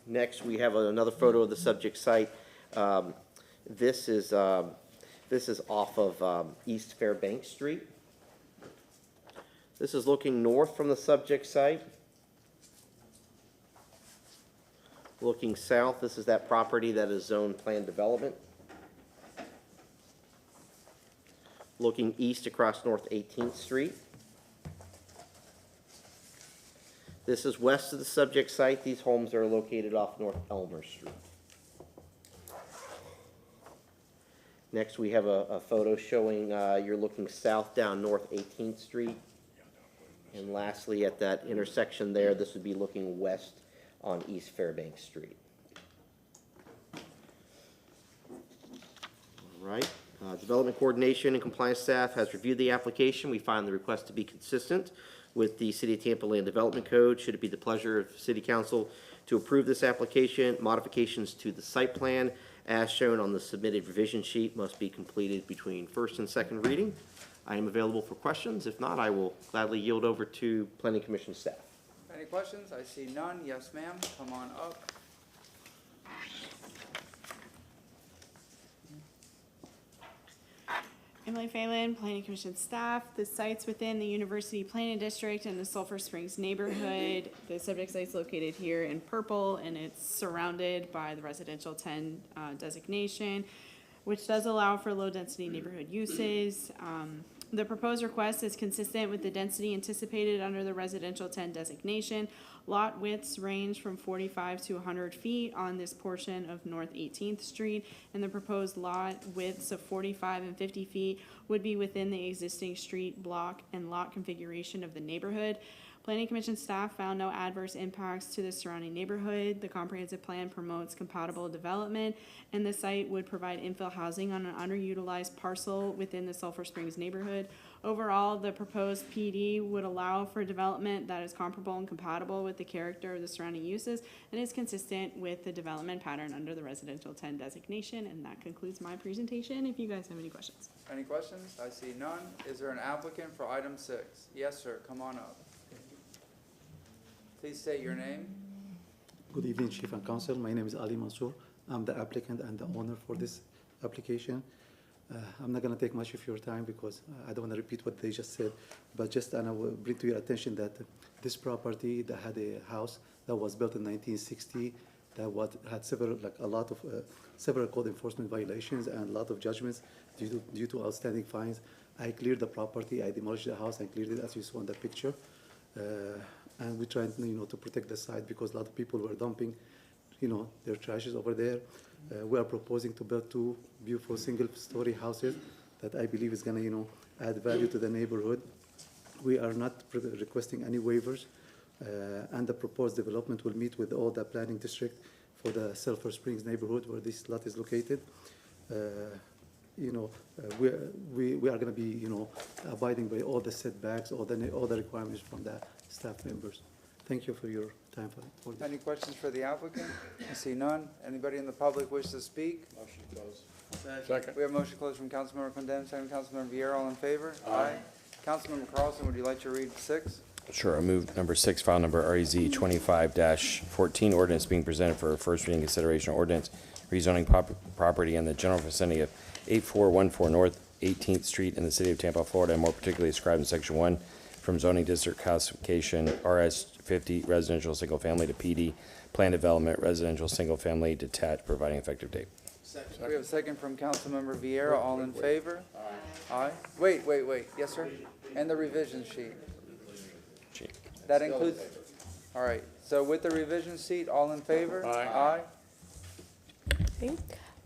Next, we have another photo of the subject site. This is off of East Fairbanks Street. This is looking north from the subject site. Looking south, this is that property that is zone plan development. Looking east across North 18th Street. This is west of the subject site. These homes are located off North Elmer Street. Next, we have a photo showing you're looking south down North 18th Street. And lastly, at that intersection there, this would be looking west on East Fairbanks Street. All right. Development Coordination and Compliance staff has reviewed the application. We find the request to be consistent with the City of Tampa Land Development Code. Should it be the pleasure of City Council to approve this application, modifications to the site plan as shown on the submitted revision sheet must be completed between first and second reading. I am available for questions. If not, I will gladly yield over to Planning Commission staff. Any questions? I see none. Yes, ma'am. Come on up. Emily Phelan, Planning Commission staff. The site's within the University Planning District in the Sulphur Springs neighborhood. The subject site's located here in purple, and it's surrounded by the residential 10 designation, which does allow for low-density neighborhood uses. The proposed request is consistent with the density anticipated under the residential 10 designation. Lot widths range from 45 to 100 feet on this portion of North 18th Street, and the proposed lot widths of 45 and 50 feet would be within the existing street block and lot configuration of the neighborhood. Planning Commission staff found no adverse impacts to the surrounding neighborhood. The comprehensive plan promotes compatible development, and the site would provide infill housing on an underutilized parcel within the Sulphur Springs neighborhood. Overall, the proposed PD would allow for development that is comparable and compatible with the character of the surrounding uses and is consistent with the development pattern under the residential 10 designation. And that concludes my presentation. If you guys have any questions. Any questions? I see none. Is there an applicant for item 6? Yes, sir. Come on up. Please state your name. Good evening, Chief and Council. My name is Ali Mansour. I'm the applicant and the owner for this application. I'm not going to take much of your time because I don't want to repeat what they just said, but just and I will bring to your attention that this property that had a house that was built in 1960 that had several code enforcement violations and a lot of judgments due to outstanding fines. I cleared the property, I demolished the house and cleared it as you saw in the picture. And we tried, to protect the site because a lot of people were dumping, their trashes over there. We are proposing to build 2 beautiful single-story houses that I believe is going to, add value to the neighborhood. We are not requesting any waivers, and the proposed development will meet with all the planning district for the Sulphur Springs neighborhood where this lot is located. We are going to be, abiding by all the setbacks, all the requirements from the staff members. Thank you for your time for this. Any questions for the applicant? I see none. Anybody in the public wish to speak? Motion closed. Second. We have motion closed from Councilmember Condem, second from Councilmember Vieira. All in favor? Aye. Councilmember Carlson, would you like to read 6? Sure. I move number 6, file number REZ 25-14, ordinance being presented for first reading consideration, ordinance rezoning property in the general vicinity of 8414 North 18th Street in the city of Tampa, Florida, and more particularly described in section 1 from zoning district classification RS50 residential single family to PD plan development residential single family detached, providing effective date. Second. We have a second from Councilmember Vieira. All in favor? Aye. Wait. Yes, sir? And the revision sheet. That includes, all right. So with the revision sheet, all in favor? Aye. Okay.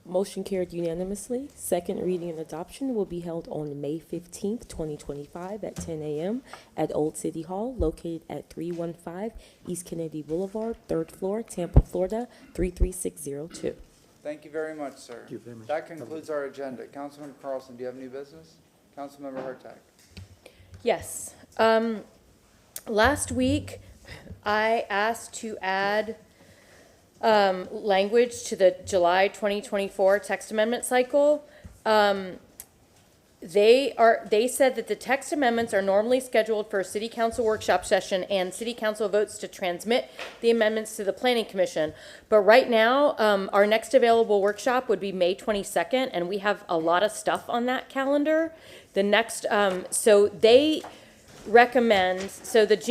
Motion carried unanimously. Second reading and adoption will be held on May 15th, 2025 at 10 a.m. at Old City Hall, located at 315 East Kennedy Boulevard, 3rd floor, Tampa, Florida, 33602. Thank you very much, sir. Thank you very much. That concludes our agenda. Councilmember Carlson, do you have new business? Councilmember Hurtak. Yes. Last week, I asked to add language to the July 2024 text amendment cycle. They said that the text amendments are normally scheduled for a city council workshop session and city council votes to transmit the amendments to the planning commission. But right now, our next available workshop would be May 22nd, and we have a lot of stuff on that calendar. The next, so they recommend, so the the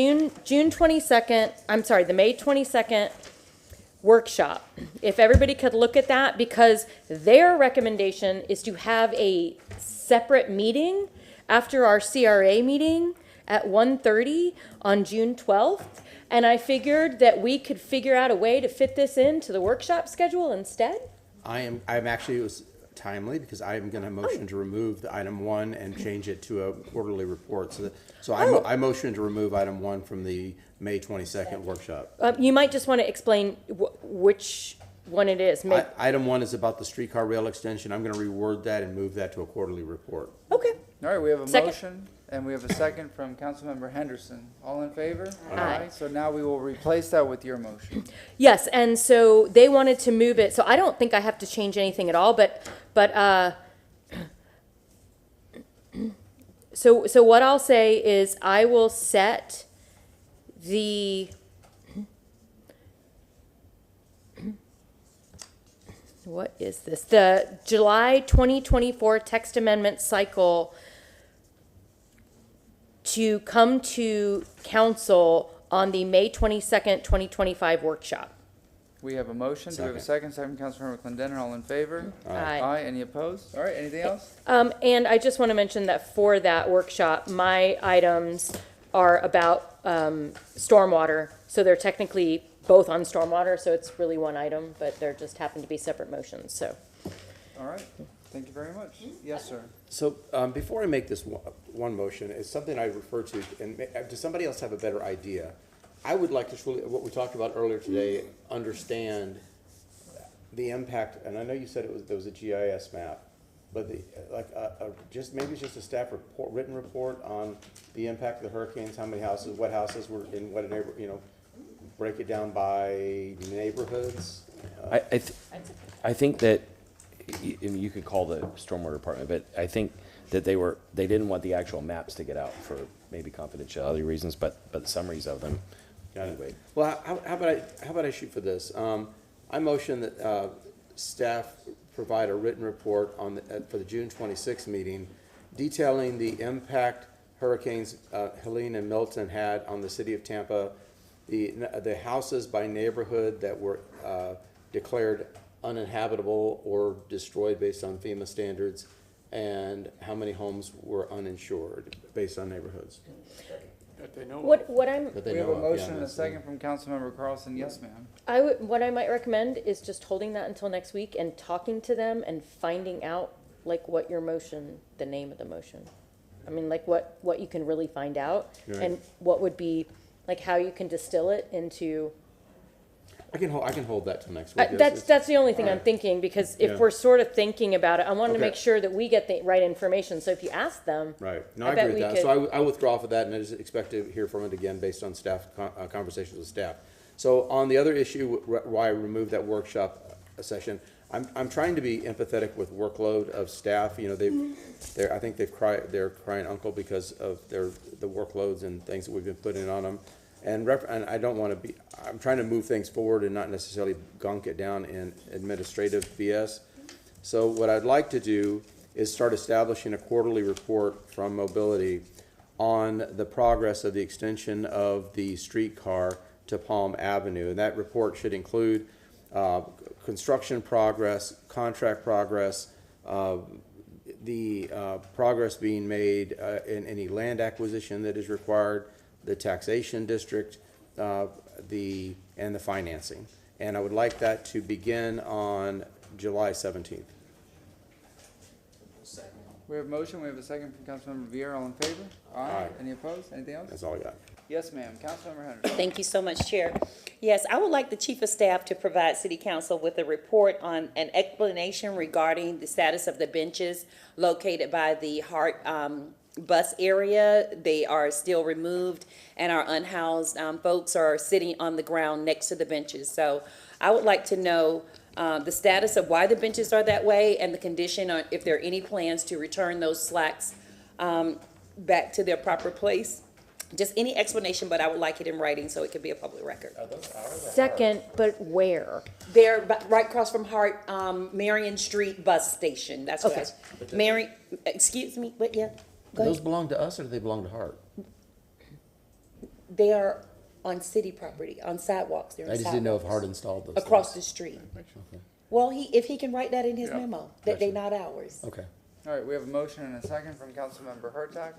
May 22nd workshop, if everybody could look at that, because their recommendation is to have a separate meeting after our CRA meeting at 1:30 on June 12th. And I figured that we could figure out a way to fit this into the workshop schedule instead. I'm actually, it was timely because I'm going to motion to remove the item 1 and change it to a quarterly report. I motion to remove item 1 from the May 22nd workshop. You might just want to explain which one it is. Item 1 is about the streetcar rail extension. I'm going to reword that and move that to a quarterly report. Okay. All right, we have a Second. motion, and we have a second from Councilmember Henderson. All in favor? Aye. So now we will replace that with your motion. Yes, and so they wanted to move it, so I don't think I have to change anything at all, but so what I'll say is I will set what is this? The July 2024 text amendment cycle to come to council on the May 22nd, 2025 workshop. We have a motion. Do we have a second? Second, Councilmember Clendenin. All in favor? Aye. Aye. Any opposed? All right, anything else? And I just want to mention that for that workshop, my items are about stormwater. So they're technically both on stormwater, so it's really one item, but they're just happen to be separate motions, so. All right, thank you very much. Yes, sir. So before I make this one motion, it's something I refer to, and does somebody else have a better idea? I would like to truly, what we talked about earlier today, understand the impact, and I know you said there was a GIS map, but just maybe just a staff report, written report on the impact of the hurricanes, how many houses, what houses were in what neighborhood, break it down by neighborhoods. I think that you could call the stormwater department, but I think that they didn't want the actual maps to get out for maybe confidentiality reasons, but summaries of them. Anyway. Well, how about I shoot for this? I motion that staff provide a written report for the June 26th meeting detailing the impact hurricanes Helene and Milton had on the city of Tampa, the houses by neighborhood that were declared uninhabitable or destroyed based on FEMA standards, and how many homes were uninsured based on neighborhoods. That they know of. What I'm, We have a motion and a second from Councilmember Carlson. Yes, ma'am. what I might recommend is just holding that until next week and talking to them and finding out what your motion, the name of the motion. I mean, what you can really find out, Right. and what would be, how you can distill it into. I can hold that till next week. That's the only thing I'm thinking, because if Yeah. we're sort of thinking about it, I want to Okay. make sure that we get the right information. So if you ask them. Right. No, I I bet agree with we that. So could- I withdraw off of that, and I just expect to hear from it again based on staff, conversations with staff. So on the other issue, why I removed that workshop session, I'm trying to be empathetic with workload of staff. I think they're crying uncle because of the workloads and things that we've been putting on them. And I don't want to I'm trying to move things forward and not necessarily gunk it down in administrative BS. So what I'd like to do is start establishing a quarterly report from Mobility on the progress of the extension of the streetcar to Palm Avenue. And that report should include construction progress, contract progress, the progress being made in any land acquisition that is required, the taxation district, and the financing. And I would like that to begin on July 17th. We have a motion. We have a second from Councilmember Vieira. All in favor? Aye. Any opposed? Anything else? That's all I got. Yes, ma'am. Councilmember Henderson. Thank you so much, Chair. Yes, I would like the Chief of Staff to provide City Council with a report on an explanation regarding the status of the benches located by the Hart bus area. They are still removed, and our unhoused folks are sitting on the ground next to the benches. So I would like to know the status of why the benches are that way and the condition, or if there are any plans to return those slacks back to their proper place. Just any explanation, but I would like it in writing so it can be a public record. Second, but where? They're right across from Marion Street Bus Station. That's what Okay. excuse me, but yeah, Do go those ahead. belong to us or do they belong to Hart? They are on city property, on sidewalks. They're on I just didn't know if sidewalks. Hart installed those. Across the things. street. Okay. Well, if he can write that in his Yeah. memo, that they Gotcha. not ours. Okay. All right, we have a motion and a second from Councilmember Hurtak.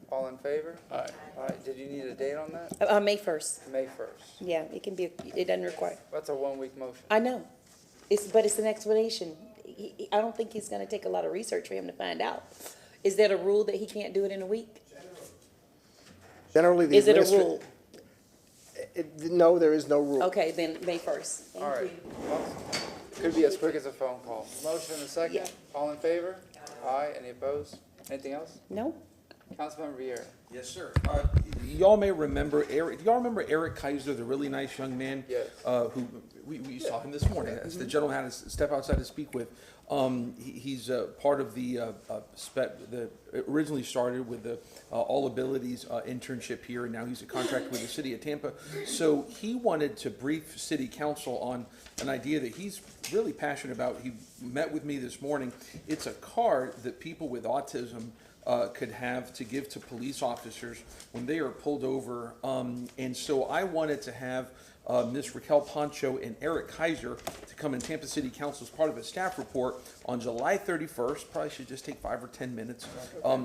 All in favor? Aye. All right, did you need a date on that? May 1st. May 1st. Yeah, it can be, it doesn't require. That's a 1-week motion. I know. But it's an explanation. I don't think he's gonna take a lot of research for him to find out. Is that a rule that he can't do it in a week? Generally, the Is it a administra- rule? No, there is no rule. Okay, then May 1st. All right. Could be as quick as a phone call. Motion and a second. Yeah. All in favor? Aye. Any opposed? Anything else? No? Councilmember Vieira. Yes, sir. Y'all may remember Eric. Do y'all remember Eric Kaiser, the really nice young man? Yes. Who we saw him this morning. As the gentleman had to step outside to speak with. He's part of the originally started with the All Abilities internship here, and now he's a contractor with the city of Tampa. So he wanted to brief city council on an idea that he's really passionate about. He met with me this morning. It's a card that people with autism could have to give to police officers when they are pulled over. And so I wanted to have Ms. Raquel Poncho and Eric Kaiser to come in Tampa City Council as part of a staff report on July 31st. Probably should just take 5 or 10 minutes,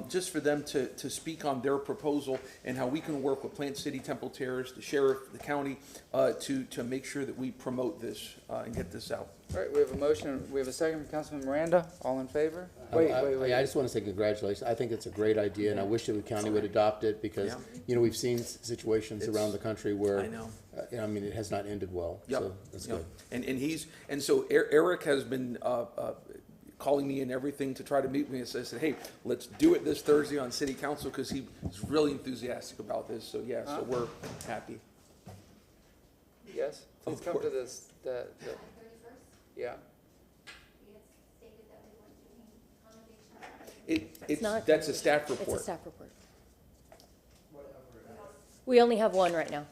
just for them to speak on their proposal and how we can work with Plant City, Temple Terrace, the sheriff, the county, to make sure that we promote this and get this out. All right, we have a motion. We have a second from Councilman Miranda. All in favor? Wait. I just want to say congratulations. I think it's a great idea, and I wish that the county would adopt it because, we've seen situations around the country where, I know. It has not ended well. Yep. So that's Yep. good. And so Eric has been calling me and everything to try to meet me. And so I said, hey, let's do it this Thursday on City Council because he's really enthusiastic about this. So yeah, so we're happy. Yes? Please come to this. Yeah. That's a staff report. It's a staff report. We only have one right now.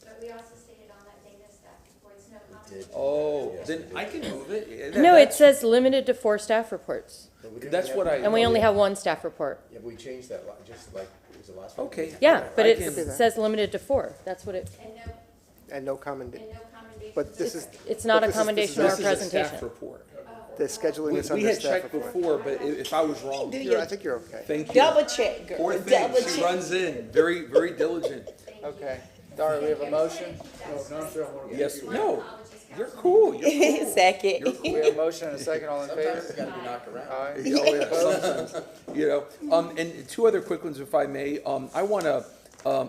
But we also stated on that data staff reports, no comment. Oh, then I can move it. No, it says limited to 4 staff reports. That's what I. And we only have 1 staff report. Yeah, we changed that, just like, was the last Okay. Yeah, but I it can- says limited to 4. That's what it, And no commendation. But this is. it's not but a this is- commendation or a This is a presentation. staff report. The scheduling is We under had staff checked report. before, but if I was wrong. I think you're okay. Thank you. Double check, girl. Poor thing, Double she check. runs in, very, very diligent. Okay. All right, we have a motion. Yes, no, you're cool. You're cool. Second. We have a motion and a second. All in favor? It's got to be knocked around. Aye. Oh, yeah, sometimes. And 2 other quick ones, if I may. I want a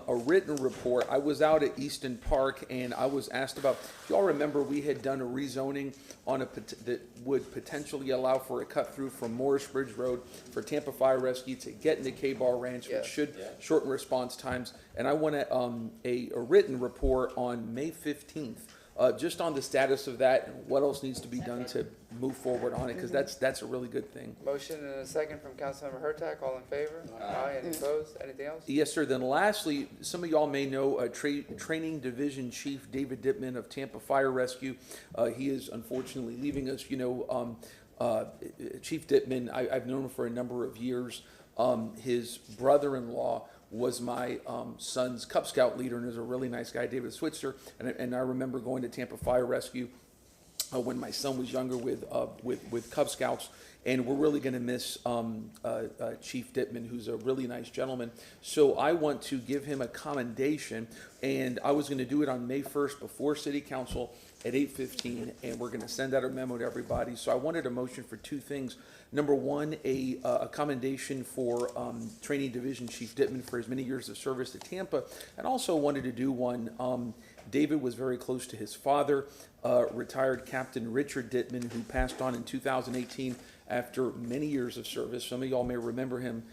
written report. I was out at Easton Park and I was asked about, if y'all remember, we had done a rezoning on that would potentially allow for a cut through from Morris Bridge Road for Tampa Fire Rescue to get into K-Bar Ranch, which should shorten response times. And I want a written report on May 15th. Just on the status of that and what else needs to be done to move forward on it, because that's a really good thing. Motion and a second from Councilmember Hurtak. All in favor? Aye. Any opposed? Anything else? Yes, sir. Then lastly, some of y'all may know Training Division Chief David Dittman of Tampa Fire Rescue. He is unfortunately leaving us. Chief Dittman, I've known him for a number of years. His brother-in-law was my son's Cub Scout leader and is a really nice guy, David Switzer. And I remember going to Tampa Fire Rescue when my son was younger with Cub Scouts. And we're really going to miss Chief Dittman, who's a really nice gentleman. So I want to give him a commendation, and I was going to do it on May 1st before City Council at 8:15, and we're going to send out a memo to everybody. So I wanted a motion for 2 things. Number one, a commendation for Training Division Chief Dittman for his many years of service to Tampa, and also wanted to do one David was very close to his father, retired Captain Richard Dittman, who passed on in 2018 after many years of service. Some of y'all may remember him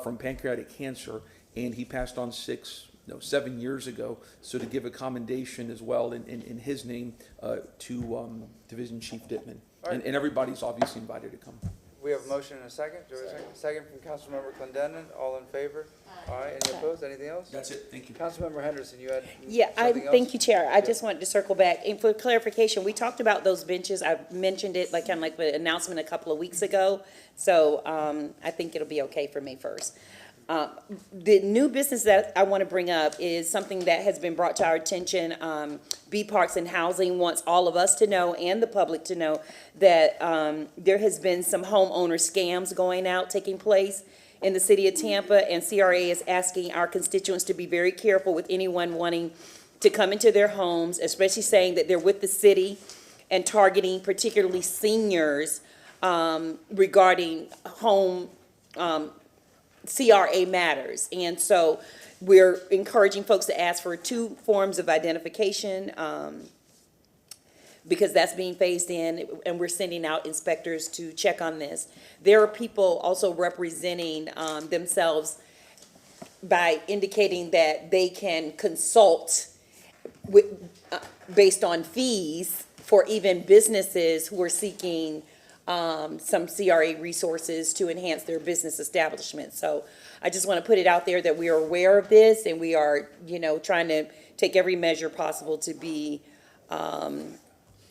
from pancreatic cancer, and he passed on 7 years ago. So to give a commendation as well in his name to Division Chief Dittman. Right. And everybody's obviously invited to come. We have a motion and a second. Do we have a second? Second from Councilmember Clendenin. All in favor? Aye. Any opposed? Anything else? That's it. Thank you. Councilmember Henderson, you had Thank something you, Chair. I just wanted to circle back. And for clarification, we talked about those benches. I mentioned it like the announcement a couple of weeks ago. So I think it'll be okay for May 1st. The new business that I want to bring up is something that has been brought to our attention. B Parks and Housing wants all of us to know and the public to know that there has been some homeowner scams taking place in the city of Tampa, and CRA is asking our constituents to be very careful with anyone wanting to come into their homes, especially saying that they're with the city and targeting particularly seniors regarding home CRA matters. And so we're encouraging folks to ask for 2 forms of identification because that's being phased in, and we're sending out inspectors to check on this. There are people also representing themselves by indicating that they can consult with, based on fees for even businesses who are seeking some CRA resources to enhance their business establishment. So I just want to put it out there that we are aware of this, and we are, trying to take every measure possible to be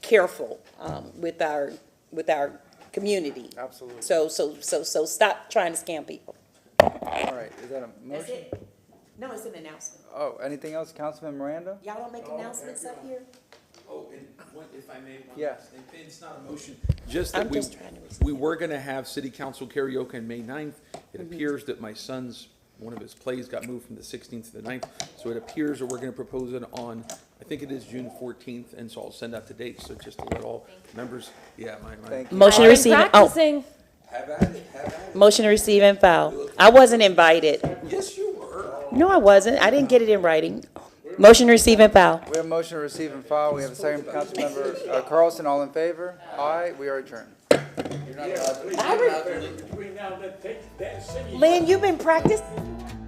careful with our community. Absolutely. So stop trying to scam people. All right, is that a motion? That's it. No, it's an announcement. Oh, anything else, Councilman Miranda? Y'all don't make announcements up here? Oh, and if I may, Yeah. it's not a motion. Just that I'm just trying to we were going to have city council karaoke on May 9th. It appears that my son's, one of his plays got moved from the 16th to the 9th. So it appears that we're going to propose it on, I think it is June 14th. And so I'll send out the dates. So just to let all members, Thank you. Motion to receive. Practicing. Have at it. Motion to receive and file. I wasn't invited. Yes, you were. No, I wasn't. I didn't get it in writing. Motion to receive and file. We have a motion to receive and file. We have a second from Councilmember Carlson. All in favor? Aye. We are adjourned. Lynn, you've been practicing?